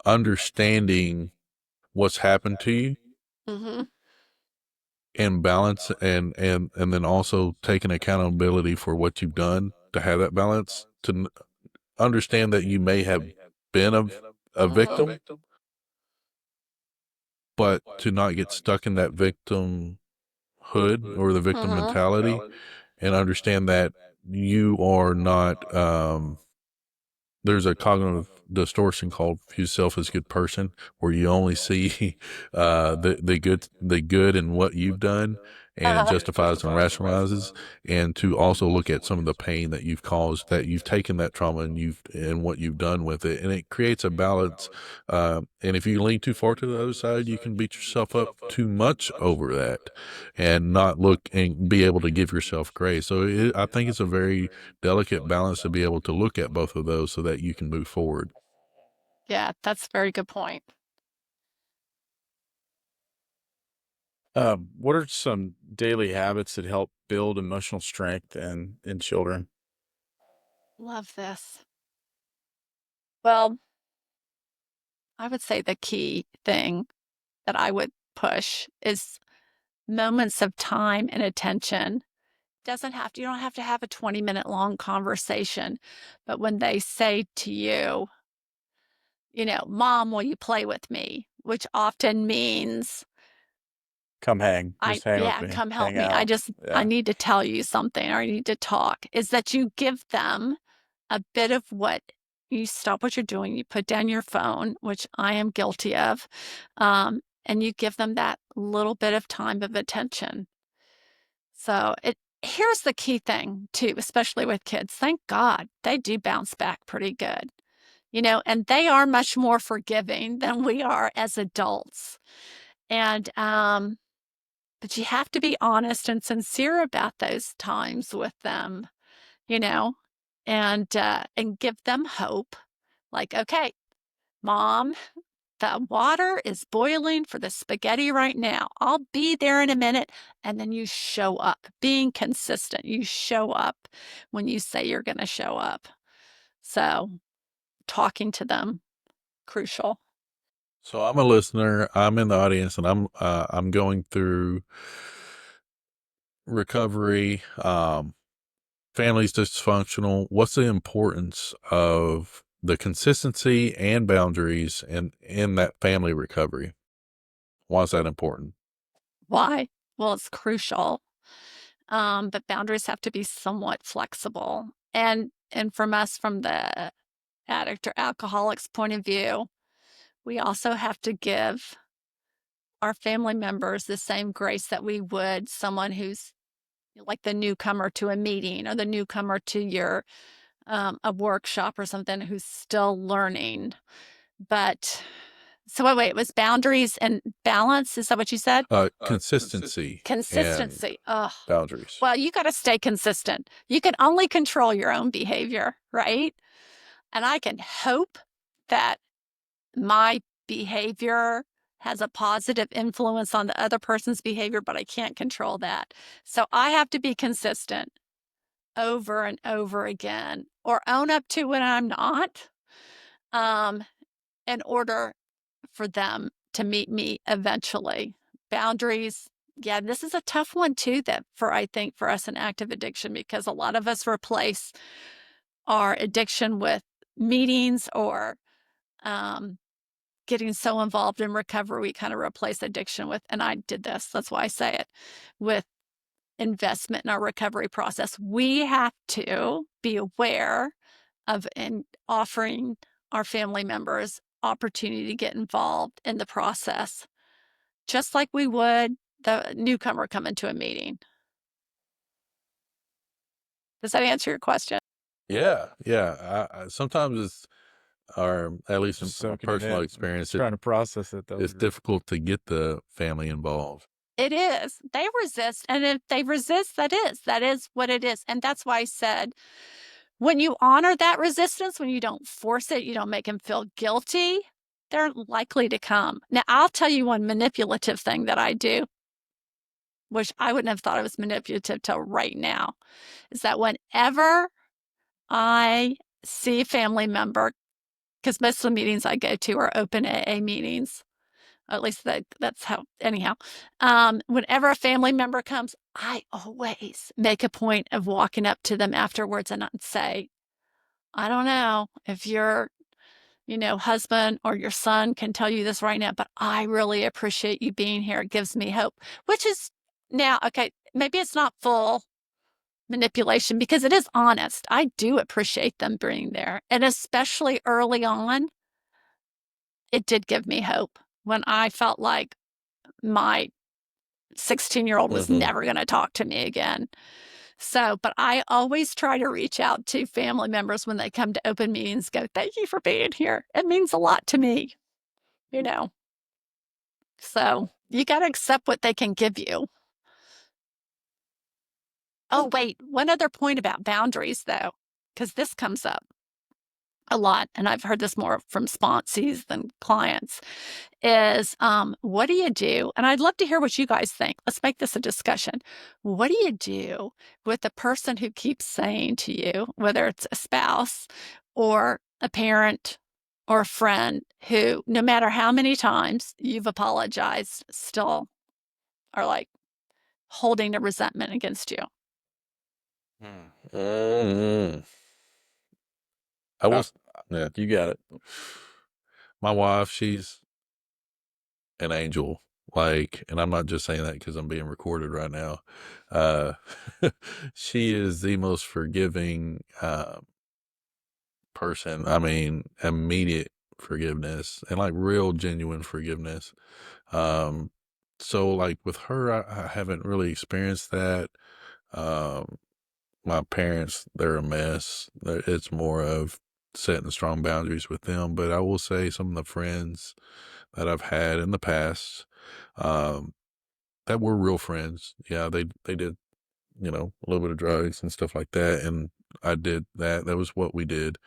understanding what's happened to you Hmm. and balance and then also taking accountability for what you've done to have that balance to understand that you may have been a Hmm. victim, but to not get stuck in that victimhood or the victim mentality, and understand that you are not, there's a cognitive distortion called view self as good person, where you only see the good in what you've done, and it justifies and rationalizes, and to also look at some of the pain that you've caused, that you've taken that trauma and what you've done with it, and it creates a balance. And if you lean too far to the other side, you can beat yourself up too much over that, and not look and be able to give yourself grace. So I think it's a very delicate balance to be able to look at both of those so that you can move forward. Yeah, that's a very good point. What are some daily habits that help build emotional strength in children? Love this. Well, I would say the key thing that I would push is moments of time and attention. You don't have to have a 20-minute long conversation, but when they say to you, Mom, will you play with me? Which often means, Come hang, just hang with yeah, me, come help hang me. out. I Yeah. need to tell you something, or I need to talk, is that you give them a bit of you stop what you're doing, you put down your phone, which I am guilty of, and you give them that little bit of time of attention. So here's the key thing too, especially with kids. Thank God they do bounce back pretty good, and they are much more forgiving than we are as adults. And but you have to be honest and sincere about those times with them, you know, and give them hope. Like, okay, Mom, the water is boiling for the spaghetti right now. I'll be there in a minute. And then you show up, being consistent. You show up when you say you're going to show up. So, talking to them, crucial. So I'm a listener. I'm in the audience, and I'm going through recovery. Family's dysfunctional. What's the importance of the consistency and boundaries in that family recovery? Why is that important? Why? Well, it's crucial. But boundaries have to be somewhat flexible. And from us, from the addict or alcoholic's point of view, we also have to give our family members the same grace that we would someone who's like the newcomer to a meeting or the newcomer to your a workshop or something, who's still learning. But so wait, it was boundaries and balance. Is that what you said? Consistency and Consistency. Oh, boundaries. well, you got to stay consistent. You can only control your own behavior, right? And I can hope that my behavior has a positive influence on the other person's behavior, but I can't control that. So I have to be consistent over and over again, or own up to when I'm not, um, in order for them to meet me eventually. Boundaries. Yeah, this is a tough one too, that I think for us in active addiction, because a lot of us replace our addiction with meetings or um, getting so involved in recovery, we kind of replace addiction with, and I did this, that's why I say it, with investment in our recovery process. We have to be aware of and offering our family members opportunity to get involved in the process, just like we would the newcomer coming to a meeting. Does that answer your question? Yeah, yeah. Sometimes it's, or at least in Just my soaking it personal in. experience, Trying to process it. That was it's difficult to get the family involved. It is. They resist. And if they resist, that is what it is. And that's why I said, when you honor that resistance, when you don't force it, you don't make them feel guilty, they're likely to come. Now, I'll tell you one manipulative thing that I do, which I wouldn't have thought it was manipulative till right now, is that whenever I see a family member, because most of the meetings I go to are open AA meetings, at least that's how, anyhow. Whenever a family member comes, I always make a point of walking up to them afterwards and say, I don't know if you're husband or your son can tell you this right now, but I really appreciate you being here. It gives me hope, which is now, okay, maybe it's not full manipulation because it is honest. I do appreciate them being there. And especially early on, it did give me hope when I felt like my 16-year-old was Mm-hmm. never going to talk to me again. So, but I always try to reach out to family members when they come to open meetings, go, thank you for being here. It means a lot to me, you know. So you got to accept what they can give you. Oh, wait, one other point about boundaries, though, because this comes up a lot, and I've heard this more from sponsees than clients, is what do you do? And I'd love to hear what you guys think. Let's make this a discussion. What do you do with the person who keeps saying to you, whether it's a spouse or a parent or a friend, who, no matter how many times you've apologized, still are like holding a resentment against you? Mm-hmm. I will. Yeah. You got it. My wife, she's an angel. Like, and I'm not just saying that because I'm being recorded right now. Uh, she is the most forgiving person. I mean, immediate forgiveness and like real genuine forgiveness. Um, so like with her, I haven't really experienced that. Um, my parents, they're a mess. It's more of setting strong boundaries with them. But I will say some of the friends that I've had in the past, um, that were real friends. Yeah, they did, a little bit of drugs and stuff like that, and I did that. That was what we did.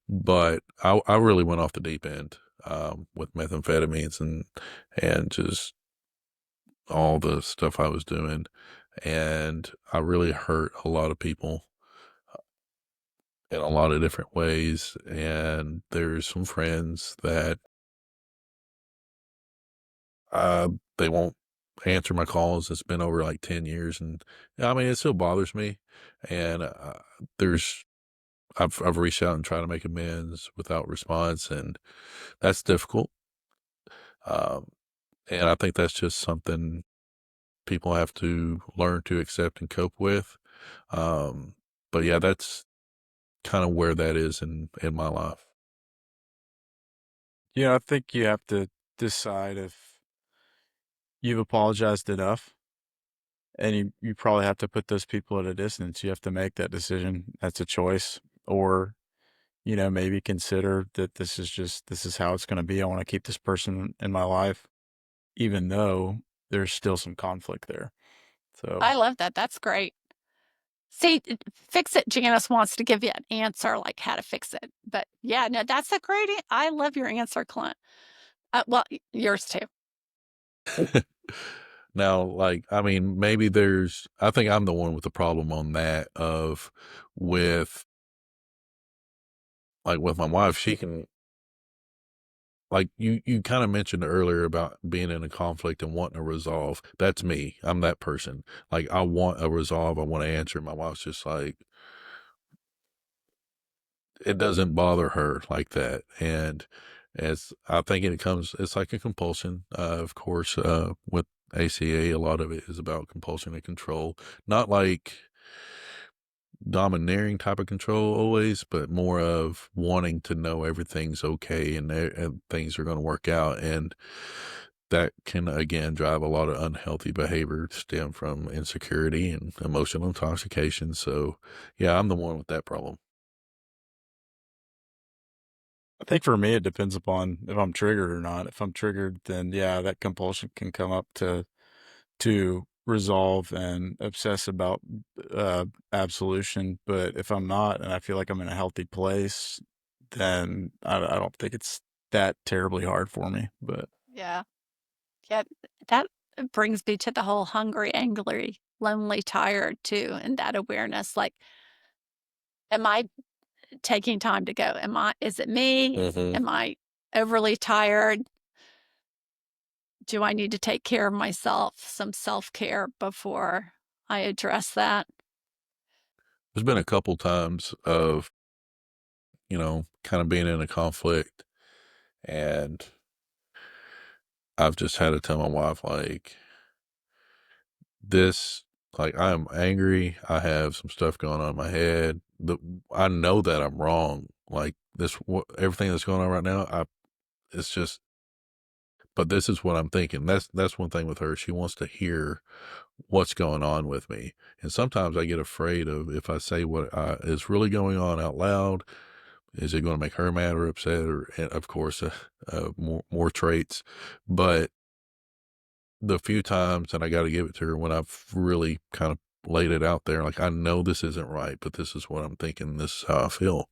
But I really went off the deep end with methamphetamines and just all the stuff I was doing, and I really hurt a lot of people in a lot of different ways. And there's some friends that they won't answer my calls. It's been over like 10 years, and I mean, it still bothers me. And there's I've reached out and tried to make amends without response, and that's difficult. Um, and I think that's just something people have to learn to accept and cope with. Um, but yeah, that's kind of where that is in my life. Yeah, I think you have to decide if you've apologized enough, and you probably have to put those people at a distance. You have to make that decision. That's a choice. Or, maybe consider that this is how it's going to be. I want to keep this person in my life, even though there's still some conflict there. So, I love that. That's great. See, fix it. Janice wants to give you an answer like how to fix it. But yeah, no, that's a great. I love your answer, Clint. Well, yours too. Now, like, I mean, maybe I think I'm the one with the problem on that of with, like, with my wife, she can, like, you kind of mentioned earlier about being in a conflict and wanting to resolve. That's me. I'm that person. Like, I want a resolve. I want to answer. My wife's just like, it doesn't bother her like that. And I think it's like a compulsion. Of course, with ACA, a lot of it is about compulsion and control, not like domineering type of control always, but more of wanting to know everything's okay and things are going to work out. And that can, again, drive a lot of unhealthy behavior, stem from insecurity and emotional intoxication. So, yeah, I'm the one with that problem. I think for me, it depends upon if I'm triggered or not. If I'm triggered, then yeah, that compulsion can come up to resolve and obsess about absolution. But if I'm not, and I feel like I'm in a healthy place, then I don't think it's that terribly hard for me. But Yeah. Yeah. That brings me to the whole hungry, angry, lonely, tired too. And that awareness, like, am I taking time to go? Is it me? Mm-hmm. Am I overly tired? Do I need to take care of myself? Some self-care before I address that? There's been a couple times of, kind of being in a conflict And I've just had to tell my wife, like, this, like, I'm angry. I have some stuff going on in my head. I know that I'm wrong. Like, everything that's going on right now, it's just, but this is what I'm thinking. That's one thing with her. She wants to hear what's going on with me. And sometimes I get afraid of, if I say what is really going on out loud, is it going to make her mad or upset? Or, and of course, more traits. But the few times, and I got to give it to her, when I've really kind of laid it out there, like, I know this isn't right, but this is what I'm thinking. This is how I feel.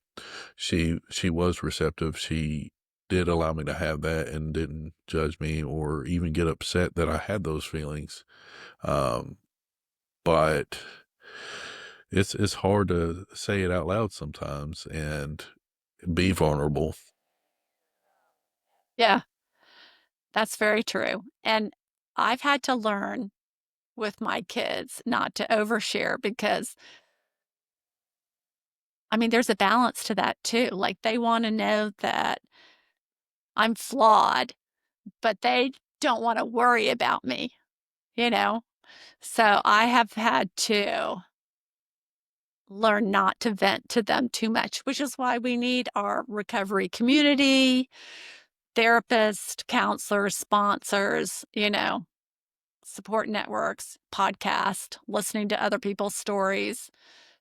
She was receptive. She did allow me to have that and didn't judge me or even get upset that I had those feelings. Um, but it's hard to say it out loud sometimes and be vulnerable. Yeah, that's very true. And I've had to learn with my kids not to overshare because, I mean, there's a balance to that too. Like, they wanna know that I'm flawed, but they don't wanna worry about me, you know? So I have had to learn not to vent to them too much, which is why we need our recovery community, therapists, counselors, sponsors, support networks, podcast, listening to other people's stories.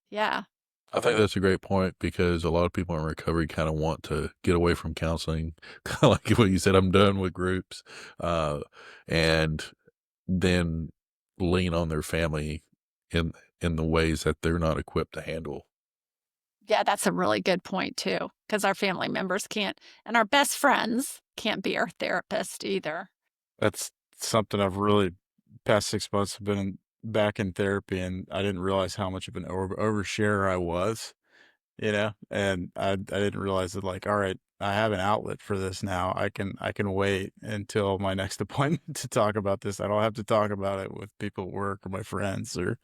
Yeah. I think that's a great point because a lot of people in recovery kind of want to get away from counseling. Kind of like what you said, I'm done with groups, uh, and then lean on their family in in the ways that they're not equipped to handle. Yeah, that's a really good point too, because our family members can't, and our best friends can't be our therapist either. That's something I've really past 6 months have been back in therapy, and I didn't realize how much of an oversharer I was, and I didn't realize that, like, all right, I have an outlet for this now. I can wait until my next appointment to talk about this. I don't have to talk about it with people at work or my friends or,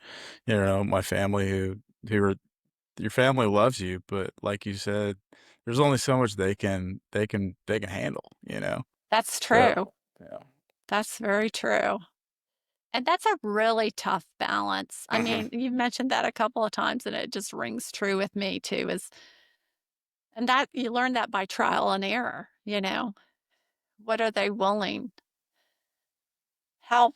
my family who are your family loves you, but like you said, there's only so much they can handle, That's So, true. yeah. That's very true. And that's a really tough balance. I Mhm. mean, you've mentioned that a couple of times and it just rings true with me too, is and that you learn that by trial and error. What are they willing? How,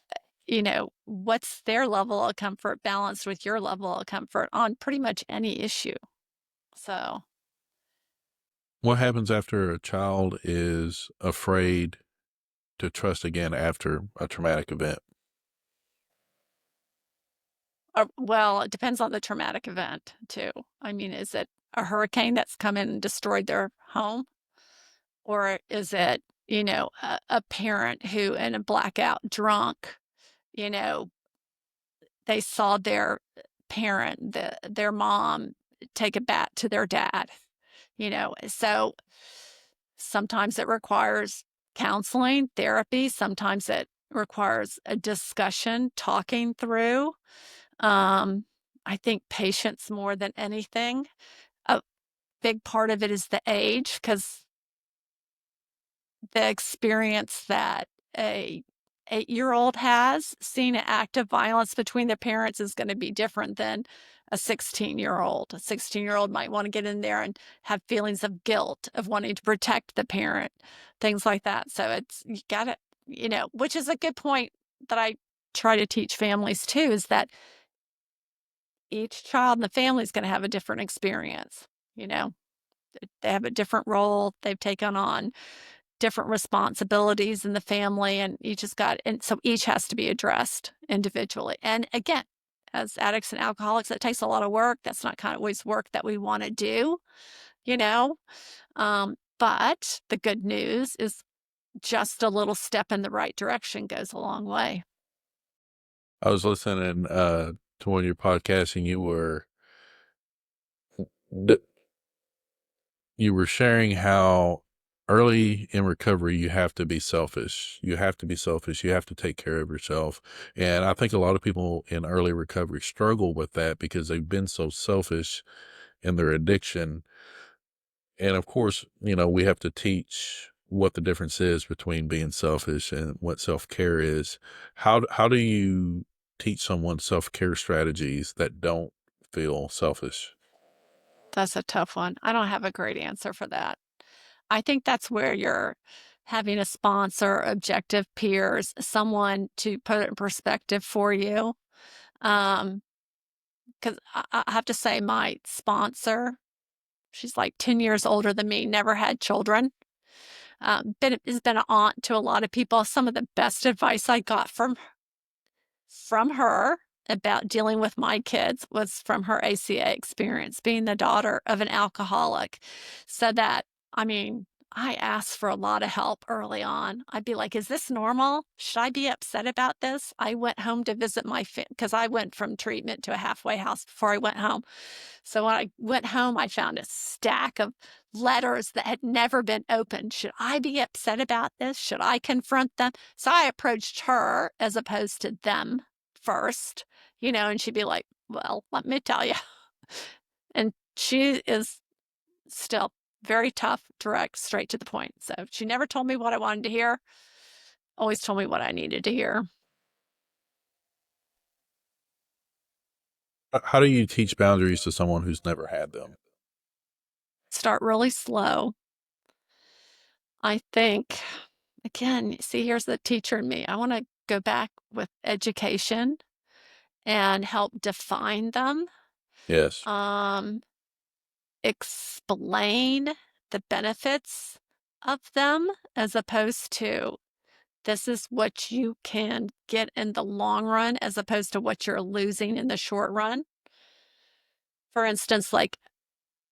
what's their level of comfort balanced with your level of comfort on pretty much any issue? So, What happens after a child is afraid to trust again after a traumatic event? well, it depends on the traumatic event too. I mean, is it a hurricane that's come in and destroyed their home? Or is it, a parent who in a blackout drunk, you know, they saw their parent, their mom take a bat to their dad. So sometimes it requires counseling, therapy, sometimes it requires a discussion, talking through. Um, I think patience more than anything. A big part of it is the age because the experience that a 8-year-old has seeing an act of violence between the parents is going to be different than a 16-year-old. A 16-year-old might want to get in there and have feelings of guilt, of wanting to protect the parent, things like that. So it's, you got to, which is a good point that I try to teach families too, is that each child in the family is going to have a different experience. You know, they have a different role they've taken on, different responsibilities in the family, and so each has to be addressed individually. And again, as addicts and alcoholics, that takes a lot of work. That's not kind of always work that we want to do, you know. But the good news is just a little step in the right direction goes a long way. I was listening to one of your podcasts, and d- you were sharing how early in recovery you have to be selfish. You have to be selfish. You have to take care of yourself. And I think a lot of people in early recovery struggle with that because they've been so selfish in their addiction. And of course, we have to teach what the difference is between being selfish and what self-care is. How do you teach someone self-care strategies that don't feel selfish? That's a tough one. I don't have a great answer for that. I think that's where you're having a sponsor, objective peers, someone to put it in perspective for you. Um, because I have to say, my sponsor, she's like 10 years older than me, never had children. Has been an aunt to a lot of people. Some of the best advice I got from her about dealing with my kids was from her ACA experience, being the daughter of an alcoholic. So that, I mean, I asked for a lot of help early on. I'd be like, is this normal? Should I be upset about this? I went home to visit my because I went from treatment to a halfway house before I went home. So when I went home, I found a stack of letters that had never been opened. Should I be upset about this? Should I confront them? So I approached her as opposed to them first, and she'd be like, well, let me tell you. And she is still very tough, direct, straight to the point. So she never told me what I wanted to hear, always told me what I needed to hear. How do you teach boundaries to someone who's never had them? Start really slow. I think, again, see, here's the teacher in me. I want to go back with education and help define them. Yes. Explain the benefits of them as opposed to this is what you can get in the long run as opposed to what you're losing in the short run. For instance, like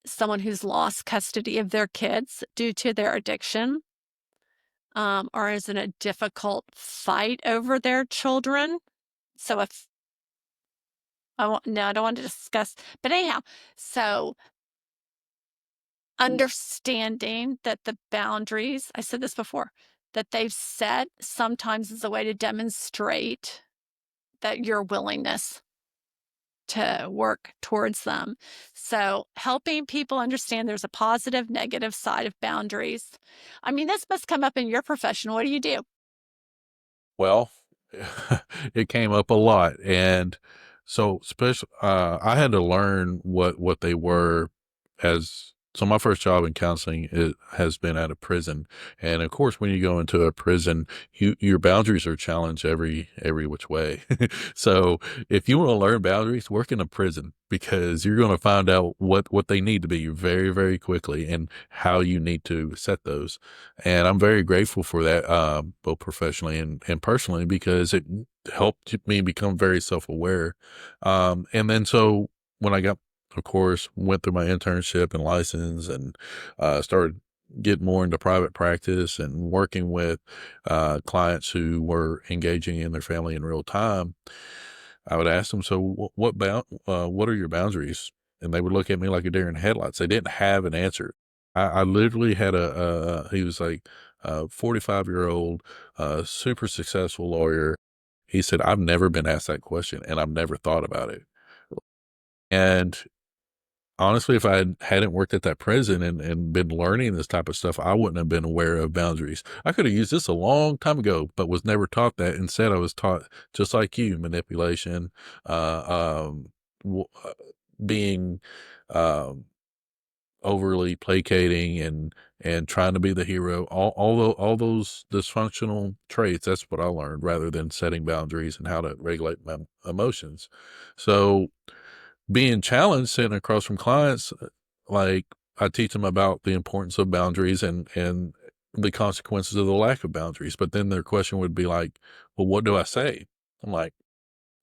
someone who's lost custody of their kids due to their addiction, or is in a difficult fight over their children. So if I don't want to discuss, but anyhow, so understanding that the boundaries, I said this before, that they've set sometimes is a way to demonstrate that your willingness to work towards them. So helping people understand there's a positive, negative side of boundaries. I mean, this must come up in your profession. What do you do? Well, it came up a lot, and so special. I had to learn what they were as. So my first job in counseling has been at a prison, and of course, when you go into a prison, your boundaries are challenged every which way. So if you want to learn boundaries, work in a prison because you're going to find out what they need to be very very quickly and how you need to set those. And I'm very grateful for that, both professionally and personally, because it helped me become very self-aware. And then so when I got, of course, went through my internship and license and started getting more into private practice and working with clients who were engaging in their family in real time, I would ask them, so what are your boundaries? And they would look at me like a deer in headlights. They didn't have an answer. I literally had he was like a 45-year-old, super successful lawyer. He said, I've never been asked that question and I've never thought about it. And honestly, if hadn't worked at that prison and been learning this type of stuff, I wouldn't have been aware of boundaries. I could have used this a long time ago, but was never taught that. Instead, I was taught, just like you, manipulation, being, um, overly placating and trying to be the hero, all those dysfunctional traits. That's what I learned rather than setting boundaries and how to regulate my emotions. So being challenged, sitting across from clients, like I teach them about the importance of boundaries and the consequences of the lack of boundaries. But then their question would be like, well, what do I say? I'm like,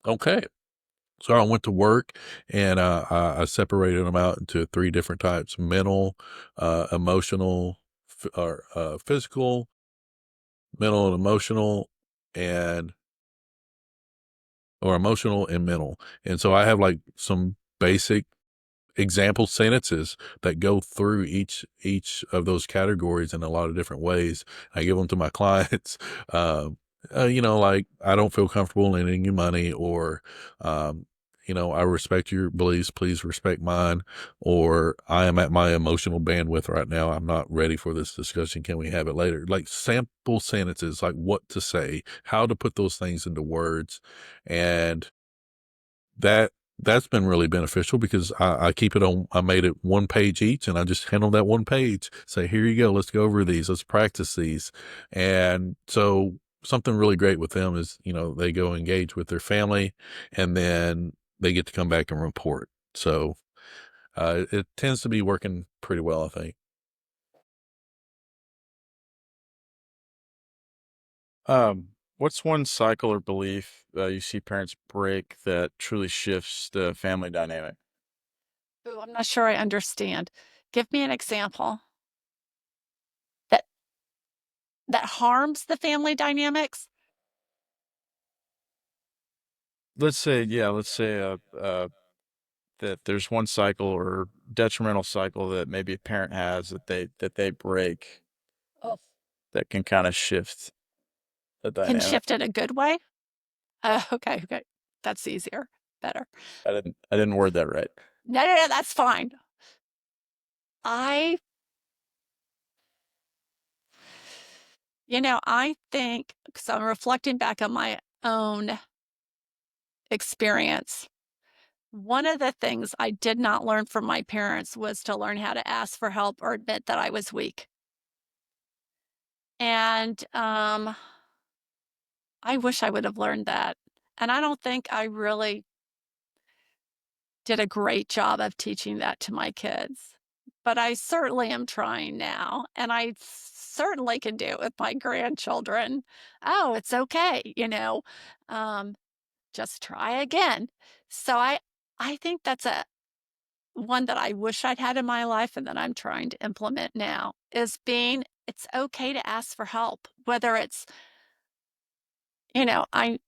okay. So I went to work and I separated them out into three different types: mental, emotional, or physical, mental and emotional, and or emotional and mental. And so I have like some basic example sentences that go through each of those categories in a lot of different ways. I give them to my clients. Like, I don't feel comfortable lending you money, or I respect your beliefs. Please respect mine. Or I am at my emotional bandwidth right now. I'm not ready for this discussion. Can we have it later? Like sample sentences, like what to say, how to put those things into words. And that's been really beneficial because I keep it on, I made it one page each and I just handle that one page. Say, here you go. Let's go over these. Let's practice these. And so something really great with them is, they go engage with their family and then they get to come back and report. So, it tends to be working pretty well, I think. What's one cycle or belief you see parents break that truly shifts the family dynamic? Ooh, I'm not sure I understand. Give me an example that harms the family dynamics. Let's say that there's one cycle or detrimental cycle that maybe a parent has that they break Oh. that can kind of shift the Can dynamic. shift in a good way. Okay, okay, that's easier, better. I didn't word that right. No, no, no, that's fine. I I think, because I'm reflecting back on my own experience, one of the things I did not learn from my parents was to learn how to ask for help or admit that I was weak. And I wish I would have learned that. And I don't think I really did a great job of teaching that to my kids. But I certainly am trying now, and I certainly can do it with my grandchildren. Oh, it's okay, um, just try again. So I think that's a one that I wish I'd had in my life and that I'm trying to implement now is it's okay to ask for help, whether it's, I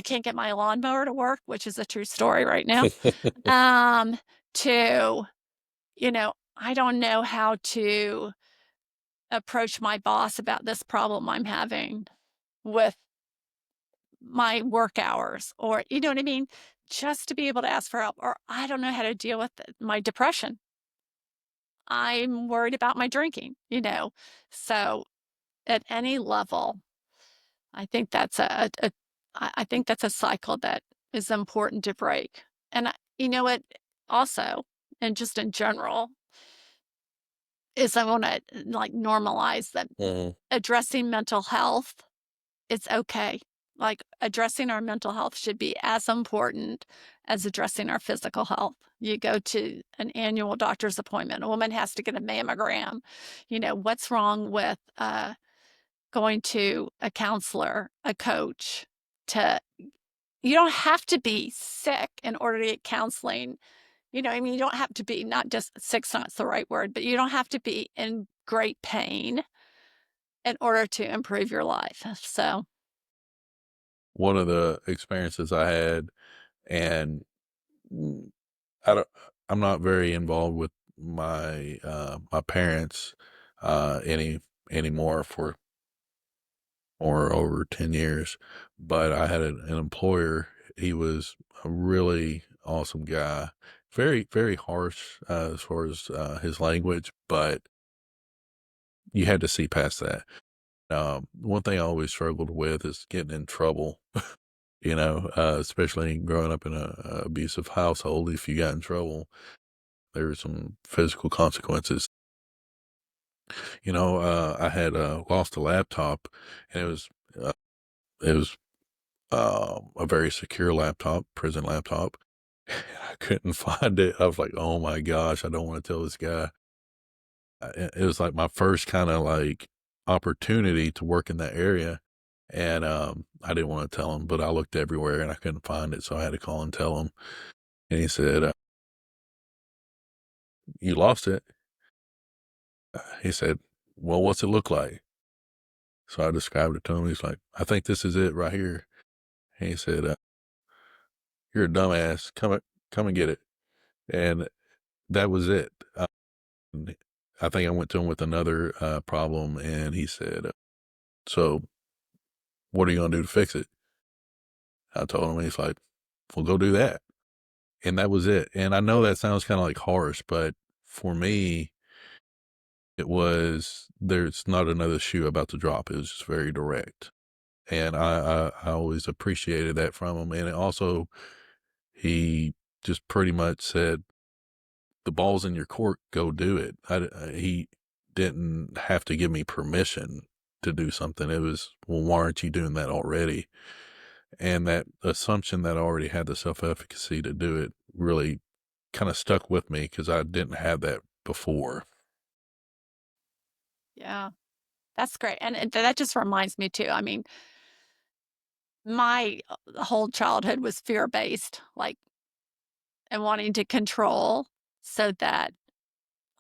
can't get my lawnmower to work, which is a true story right now. Um, to, I don't know how to approach my boss about this problem I'm having with my work hours, or you know what I mean? Just to be able to ask for help, or I don't know how to deal with my depression. I'm worried about my drinking. So at any level, I think that's I think that's a cycle that is important to break. And you know what? Also, and just in general, is I want to like normalize that Mhm. addressing mental health. It's okay. Like addressing our mental health should be as important as addressing our physical health. You go to an annual doctor's appointment. A woman has to get a mammogram. What's wrong with going to a counselor, a coach to you don't have to be sick in order to get counseling. I mean, you don't have to be not just sick's not the right word, but you don't have to be in great pain in order to improve your life. So, One of the experiences I had, and mm, I don't, I'm not very involved with my parents, anymore for or over 10 years. But I had an employer. He was a really awesome guy, very, very harsh, as far as, his language, but you had to see past that. One thing I always struggled with is getting in trouble, especially growing up in a abusive household. If you got in trouble, there were some physical consequences. I had, lost a laptop and uh, it was a very secure laptop, prison laptop. I couldn't find it. I was like, "Oh my gosh, I don't want to tell this guy." It was like my first kind of like opportunity to work in that area, and I didn't want to tell him, but I looked everywhere and I couldn't find it, so I had to call and tell him. And he said, "You lost it." He said, "Well, what's it look like?" So I described it to him. He's like, "I think this is it right here." And he said, "You're a dumbass. Come and get it." And that was it. And I think I went to him with another problem, and he said, "So, what are you gonna do to fix it?" I told him. He's like, "Well, go do that." and that was it. And I know that sounds kind of like harsh, but for me, it was, there's not another shoe about to drop. It was just very direct. And I always appreciated that from him. And it also, he just pretty much said, the ball's in your court, go do it. He didn't have to give me permission to do something. It was, well, why aren't you doing that already? And that assumption that I already had the self-efficacy to do it really kind of stuck with me because I didn't have that before. Yeah, that's great. And that just reminds me too. I mean, my whole childhood was fear-based, like, and wanting to control so that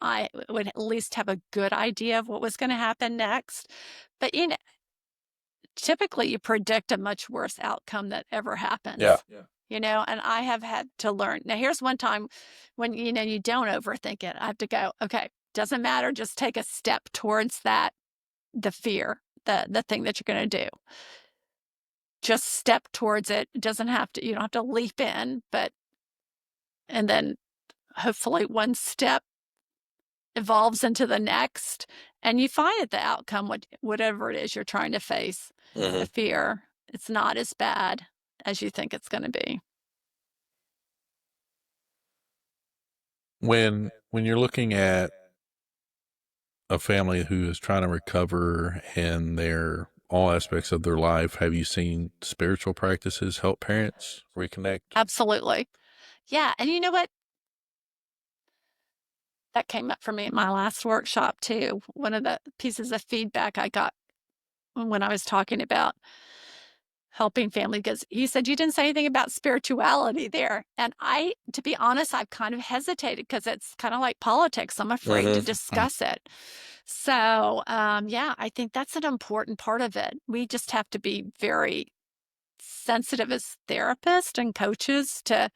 I would at least have a good idea of what was going to happen next. But typically you predict a much worse outcome that ever happens. Yeah. And I have had to learn. Now, here's one time when, you don't overthink it. I have to go, okay, doesn't matter. Just take a step towards that, the fear, the thing that you're going to do. Just step towards it. It doesn't have to, you don't have to leap in, and then hopefully one step evolves into the next, and you find that the outcome, whatever it is you're trying to face, the fear, it's not as bad as you think it's going to be. When you're looking at a family who is trying to recover in all aspects of their life, have you seen spiritual practices help parents reconnect? Absolutely. Yeah. And you know what? That came up for me at my last workshop too. One of the pieces of feedback I got when I was talking about helping family, because he said, you didn't say anything about spirituality there. And to be honest, I've kind of hesitated because it's kind of like politics. I'm afraid to discuss it. So, yeah, I think that's an important part of it. We just have to be very sensitive as therapists and coaches to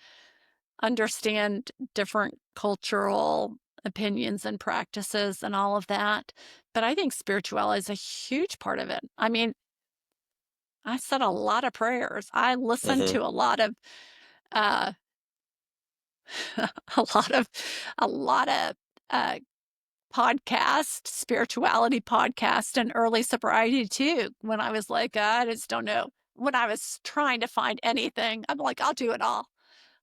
understand different cultural opinions and practices and all of that. But I think spirituality is a huge part of it. I mean, I said a lot of prayers. I listened to a lot of uh a lot of uh podcast, spirituality podcast, and early sobriety too. When I was like, I just don't know. When I was trying to find anything, I'm like, I'll do it all.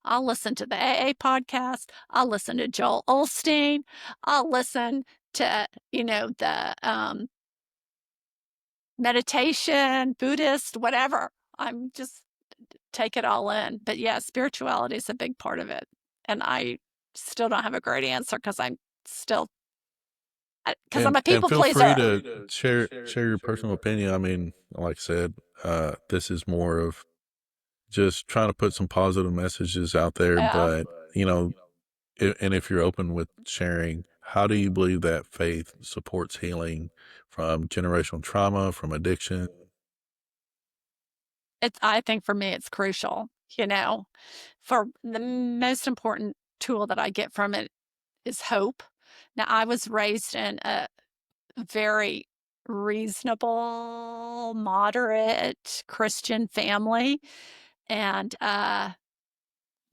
I'll listen to the AA podcast. I'll listen to Joel Osteen. I'll listen to, the meditation, Buddhist, whatever. I'm just take it all in. But yeah, spirituality is a big part of it. And I still don't have a great answer because I'm still, because I'm a And people feel free pleaser. to share your personal opinion. I mean, like I said, this is more of just trying to put some positive messages out there. Yeah. But and if you're open with sharing, how do you believe that faith supports healing from generational trauma, from addiction? I think for me, it's crucial, for the most important tool that I get from it is hope. Now, I was raised in a very reasonable, moderate Christian family, and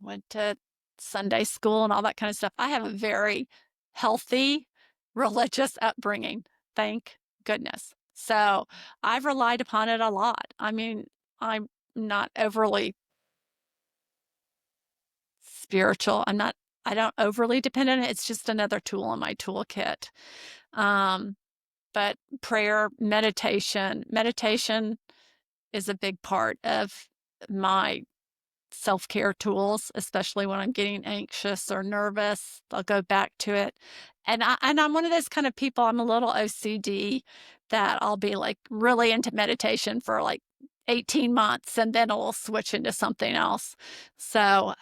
went to Sunday school and all that kind of stuff. I have a very healthy religious upbringing, thank goodness. So I've relied upon it a lot. I mean, I'm not overly spiritual. I don't overly depend on it. It's just another tool in my toolkit. Um, but prayer, meditation is a big part of my self-care tools, especially when I'm getting anxious or nervous. I'll go back to it. And I'm one of those kind of people, I'm a little OCD, that I'll be like really into meditation for like 18 months and then I'll switch into something else. So,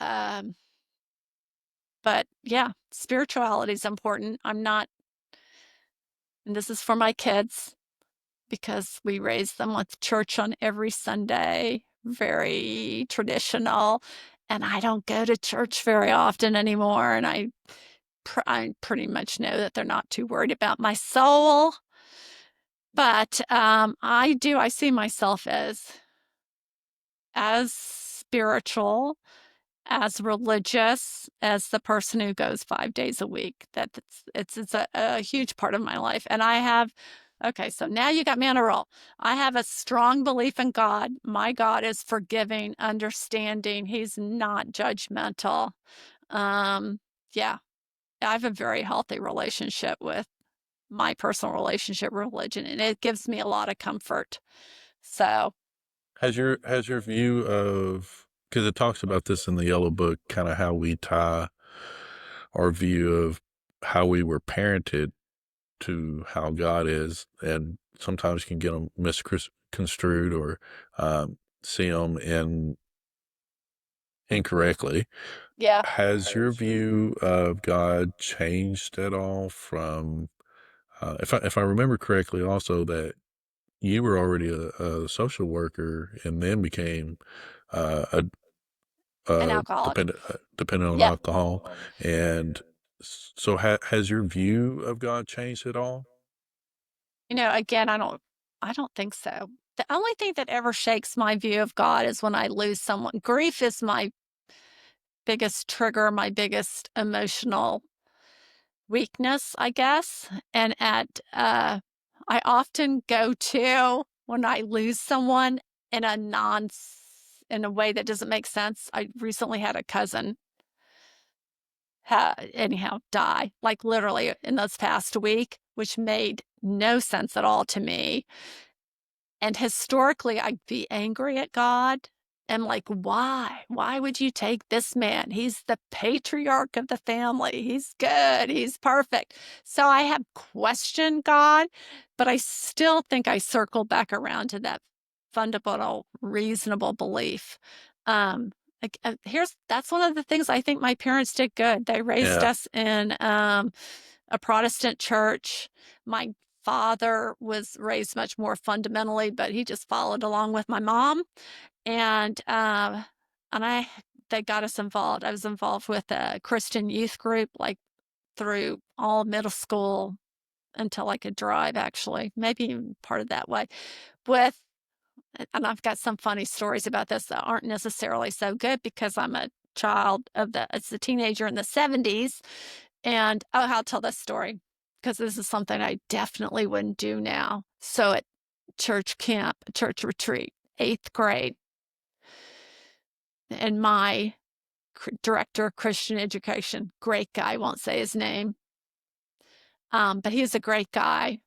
but yeah, spirituality is important. And this is for my kids because we raise them with church on every Sunday, very traditional. And I don't go to church very often anymore. And I pretty much know that they're not too worried about my soul. But I see myself as spiritual as religious as the person who goes 5 days a week. It's a huge part of my life. And I have, okay, so now you got me on a roll. I have a strong belief in God. My God is forgiving, understanding. He's not judgmental. Yeah, I have a very healthy relationship with my personal relationship with religion, and it gives me a lot of comfort. So Has your view of, because it talks about this in the yellow book, kind of how we tie our view of how we were parented to how God is, and sometimes can get them misconstrued or see them incorrectly. yeah, Has your view of God changed at all from, if I remember correctly, also that you were already a social worker and then became a an alcoholic. dependent on Yeah. alcohol, and so has your view of God changed at all? Again, I don't think so. The only thing that ever shakes my view of God is when I lose someone. Grief is my biggest trigger, my biggest emotional weakness, I guess. And I often go to when I lose someone in in a way that doesn't make sense. I recently had a cousin anyhow die, like literally in this past week, which made no sense at all to me. And historically, I'd be angry at God and like, why? Why would you take this man? He's the patriarch of the family. He's good. He's perfect. So I have questioned God, but I still think I circle back around to that fundamental, reasonable belief. That's one of the things I think my parents did good. They raised Yeah. us in a Protestant church. My father was raised much more fundamentally, but he just followed along with my mom. And I they got us involved. I was involved with a Christian youth group like through all middle school until I could drive, actually, maybe even part of that way. With and I've got some funny stories about this that aren't necessarily so good because I'm a child as a teenager in the 70s. And I'll tell this story because this is something I definitely wouldn't do now. So at church camp, church retreat, 8th grade, and my director of Christian education, great guy, won't say his name, but he's a great guy.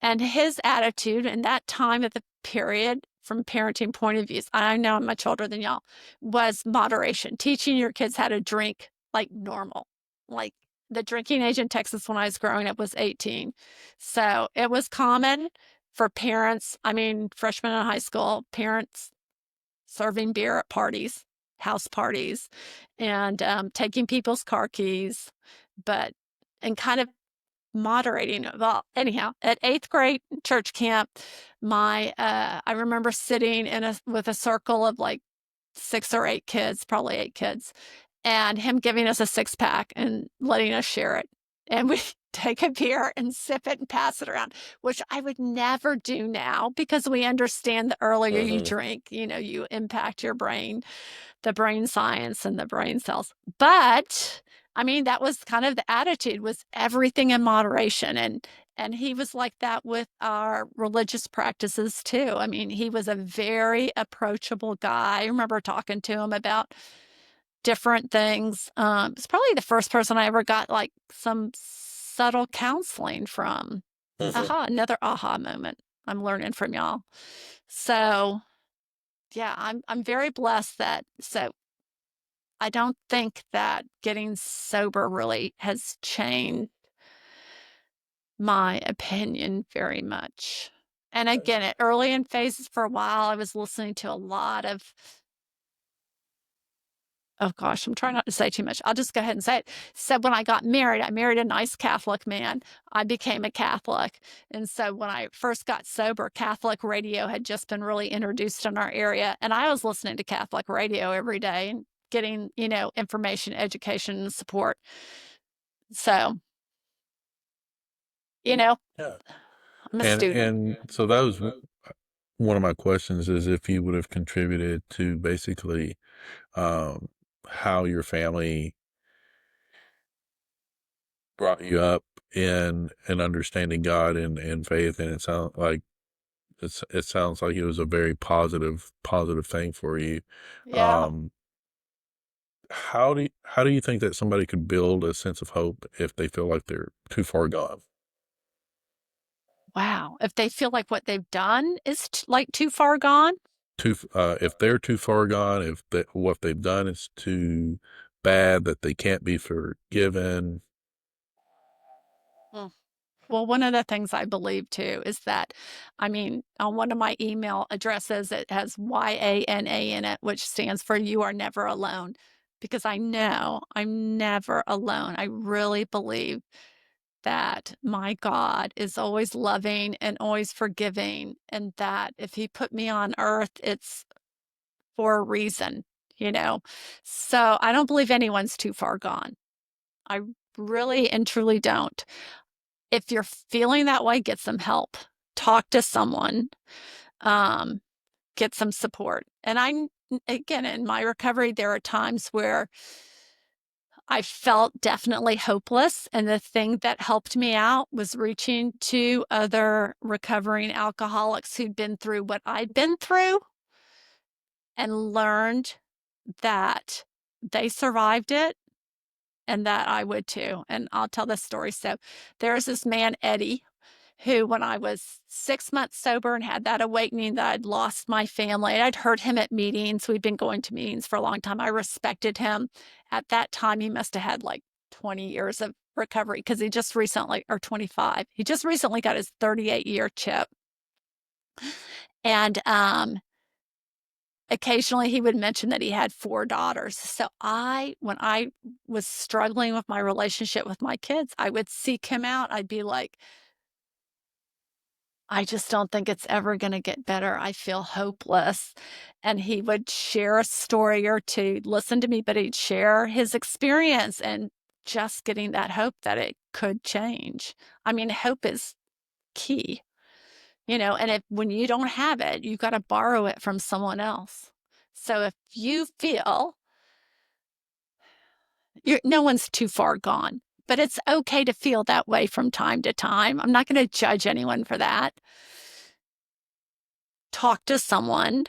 And his attitude in that time of the period, from parenting point of views, I know I'm much older than y'all, was moderation, teaching your kids how to drink like normal. Like the drinking age in Texas when I was growing up was 18. So it was common for parents, I mean, freshmen in high school, parents serving beer at parties, house parties, and taking people's car keys, but and kind of moderating. Well, anyhow, at 8th grade church camp, I remember sitting with a circle of like 6 or 8 kids, probably 8 kids, and him giving us a 6-pack and letting us share it. And we take a beer and sip it and pass it around, which I would never do now because we understand the earlier you drink, you impact your brain, the brain science and the brain cells. But I mean, that was kind of the attitude, was everything in moderation. And he was like that with our religious practices too. I mean, he was a very approachable guy. I remember talking to him about different things. It's probably the first person I ever got like some subtle counseling from. Another aha moment. I'm learning from y'all. So yeah, I'm very blessed that I don't think that getting sober really has changed my opinion very much. And again, early in phases for a while, I was listening to a lot of, oh gosh, I'm trying not to say too much. I'll just go ahead and say it. So when I got married, I married a nice Catholic man. I became a Catholic. And so when I first got sober, Catholic radio had just been really introduced in our area. And I was listening to Catholic radio every day and getting, information, education, and support. So, Yeah. I'm a And student. and so that was one of my questions, is if you would have contributed to basically um, how your family brought you up in understanding God and faith, and it sounds like it was a very positive thing for you. Yeah. Um, how do you think that somebody could build a sense of hope if they feel like they're too far gone? Wow. If they feel like what they've done is like too far gone. If they're too far gone, if what they've done is too bad that they can't be forgiven. Mm. Well, one of the things I believe too is that, I mean, on one of my email addresses, it has YANA in it, which stands for You Are Never Alone. Because I know I'm never alone. I really believe that my God is always loving and always forgiving, and that if He put me on earth, it's for a reason, you know? So I don't believe anyone's too far gone. I really and truly don't. If you're feeling that way, get some help. Talk to someone. Um, get some support. And again, in my recovery, there are times where I felt definitely hopeless. And the thing that helped me out was reaching to other recovering alcoholics who'd been through what I'd been through and learned that they survived it and that I would too. And I'll tell this story. So there's this man, Eddie, who, when I was 6 months sober and had that awakening that I'd lost my family, and I'd heard him at meetings. We'd been going to meetings for a long time. I respected him. At that time, he must have had like 20 years of recovery because he just recently, or 25, he just recently got his 38-year chip. And occasionally he would mention that he had 4 daughters. So when I was struggling with my relationship with my kids, I would seek him out. I'd be like, I just don't think it's ever going to get better. I feel hopeless. And he would share a story or two, listen to me, but he'd share his experience and just getting that hope that it could change. I mean, hope is key, and when you don't have it, you got to borrow it from someone else. So if you feel no one's too far gone, but it's okay to feel that way from time to time. I'm not going to judge anyone for that. Talk to someone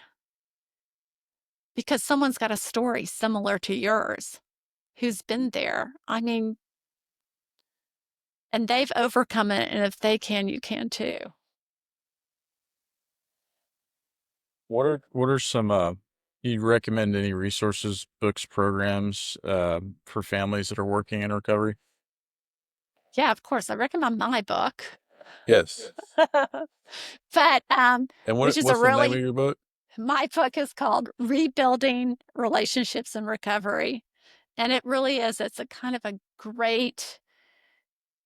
because someone's got a story similar to yours who's been there. I mean, and they've overcome it. And if they can, you can too. What are some you recommend any resources, books, programs for families that are working in recovery? Yeah, of course. I recommend my book. Yes. But And which is a what's the name of really your book? my book is called Rebuilding Relationships in Recovery. And it really is. It's a kind of a great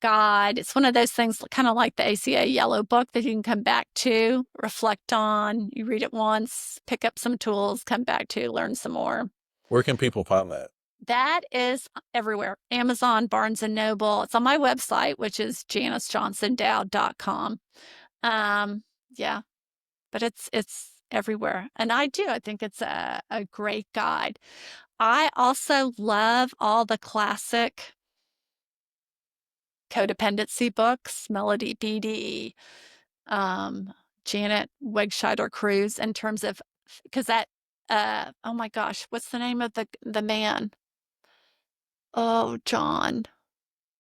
guide. It's one of those things kind of like the ACA yellow book that you can come back to, reflect on. You read it once, pick up some tools, come back to, learn some more. Where can people find that? That is everywhere. Amazon, Barnes and Noble. It's on my website, which is JaniceJohnsonDowd.com. Yeah, but it's everywhere. And I think it's a great guide. I also love all the classic codependency books, Melody Beattie, Janet Wegscheider Cruz, in terms of, because that, oh my gosh, what's the name of the man? Oh, John.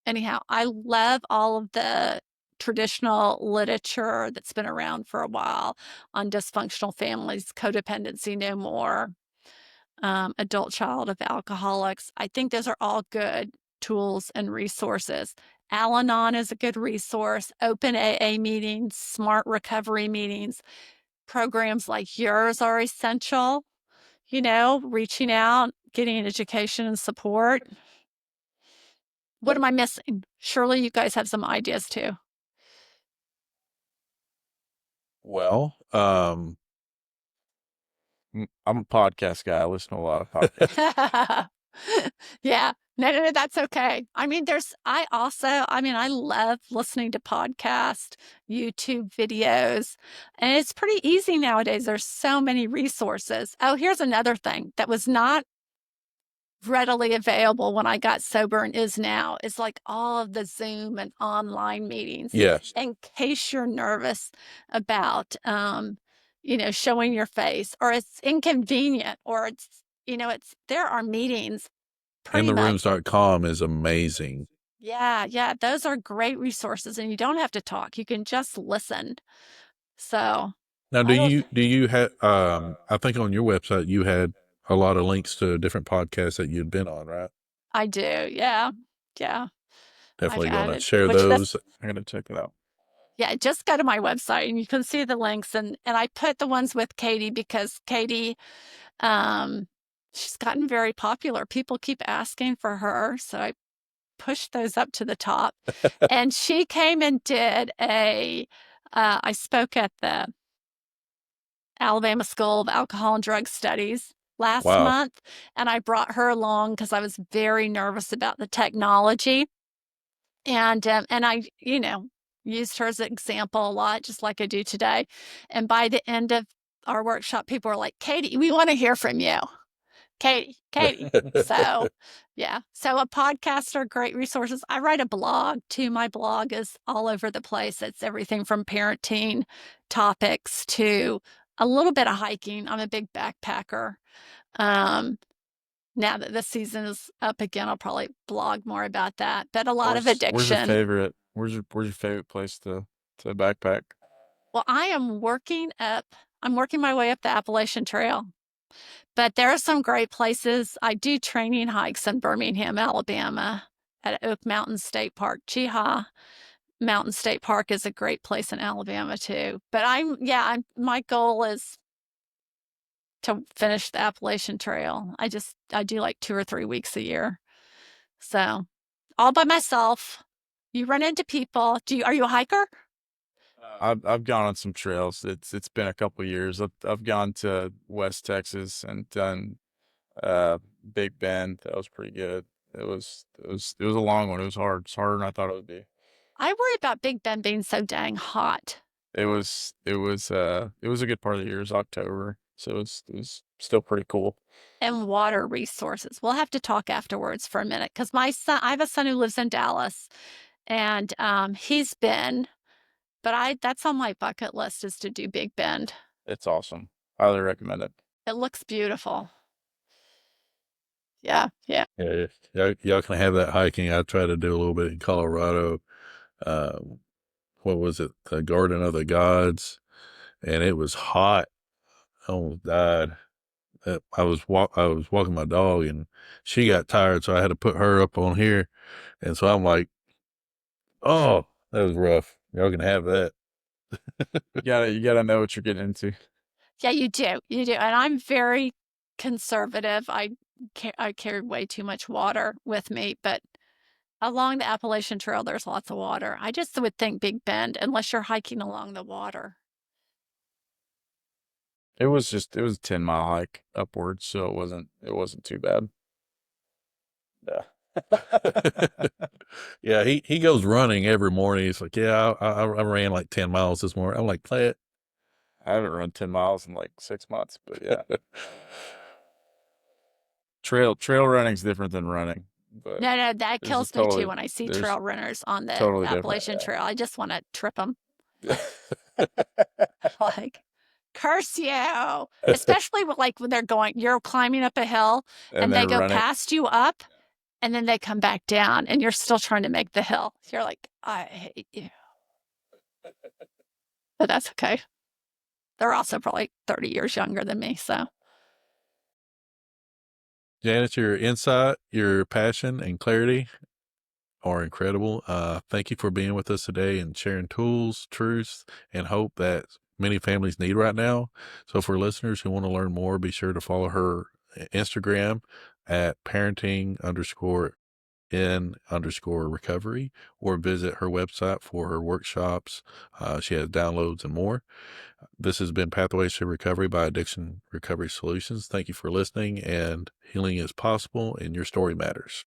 Anyhow, I love all of the traditional literature that's been around for a while on dysfunctional families, codependency no more, adult child of alcoholics. I think those are all good tools and resources. Al-Anon is a good resource. Open AA meetings, smart recovery meetings, programs like yours are essential. Reaching out, getting education and support. What am I missing? Surely you guys have some ideas too. Well, I'm a podcast guy. I listen to a lot of podcasts. Yeah. No, that's okay. I mean, I love listening to podcasts, YouTube videos, and it's pretty easy nowadays. There's so many resources. Oh, here's another thing that was not readily available when I got sober and is now is like all of the Zoom and online meetings. Yes. In case you're nervous about, showing your face, or it's inconvenient, or there are meetings pretty much. InTheRooms.com is amazing. Yeah, those are great resources, and you don't have to talk. You can just listen. So Now, I don't. do you have, I think on your website you had a lot of links to different podcasts that you'd been on, right? I do. Yeah. I've Definitely going to added, share which those. I'm gonna check it out. yeah, just go to my website and you can see the links, and I put the ones with Katie because Katie, she's gotten very popular. People keep asking for her, so I pushed those up to the top. And she came and did I spoke at the Alabama School of Alcohol and Drug Studies last Wow. month, and I brought her along because I was very nervous about the technology. And I, used her as an example a lot, just like I do today. And by the end of our workshop, people were like, Katie, we want to hear from you. Katie. So, yeah. So a podcast are great resources. I write a blog too. My blog is all over the place. It's everything from parenting topics to a little bit of hiking. I'm a big backpacker. Now that the season is up again, I'll probably blog more about that. But a lot of Where's your addiction. favorite? Where's your favorite place to backpack? Well, I'm working my way up the Appalachian Trail. But there are some great places. I do training hikes in Birmingham, Alabama at Oak Mountain State Park. Cheehaw Mountain State Park is a great place in Alabama too. But my goal is to finish the Appalachian Trail. I do like 2 or 3 weeks a year. So all by myself. You run into people. Are you a hiker? I've gone on some trails. It's been a couple years. I've gone to West Texas and done Big Bend. That was pretty good. It was a long one. It was hard. It's harder than I thought it would be. I worry about Big Bend being so dang hot. It was a good part of the year. It was October, so it was still pretty cool. And water resources. We'll have to talk afterwards for a minute because I have a son who lives in Dallas, and he's been, but that's on my bucket list is to do Big Bend. It's awesome. Highly recommend it. It looks beautiful. Yeah. Yeah, y'all can have that hiking. I tried to do a little bit in Colorado. What was it? The Garden of the Gods, and it was hot. I almost died. I was walking my dog, and she got tired, so I had to put her up on here, and so I'm like, oh, that was rough. Y'all can have that. You gotta know what you're getting into. Yeah, you do. And I'm very conservative. I carry way too much water with me, but along the Appalachian Trail, there's lots of water. I just would think Big Bend, unless you're hiking along the water. It was a 10-mile hike upwards, so it wasn't too bad. Yeah. Yeah, he goes running every morning. He's like, yeah, I ran like 10 miles this morning. I'm like, play it. I haven't run 10 miles in like 6 months, but yeah. Trail running's different than running. But No, that kills me too when I see there's trail runners on the totally different. Appalachian Trail. I just want to trip them. Like, curse you. Especially when they're you're climbing up a hill and they go running. past you up and then they come back down and you're still trying to make the hill. You're like, I hate you. But that's okay. They're also probably 30 years younger than me, so. Janice, your insight, your passion, and clarity are incredible. Thank you for being with us today and sharing tools, truths, and hope that many families need right now. So for listeners who want to learn more, be sure to follow her Instagram at parenting_in_recovery or visit her website for her workshops. She has downloads and more. This has been Pathways to Recovery by Addiction Recovery Solutions. Thank you for listening, and healing is possible, and your story matters.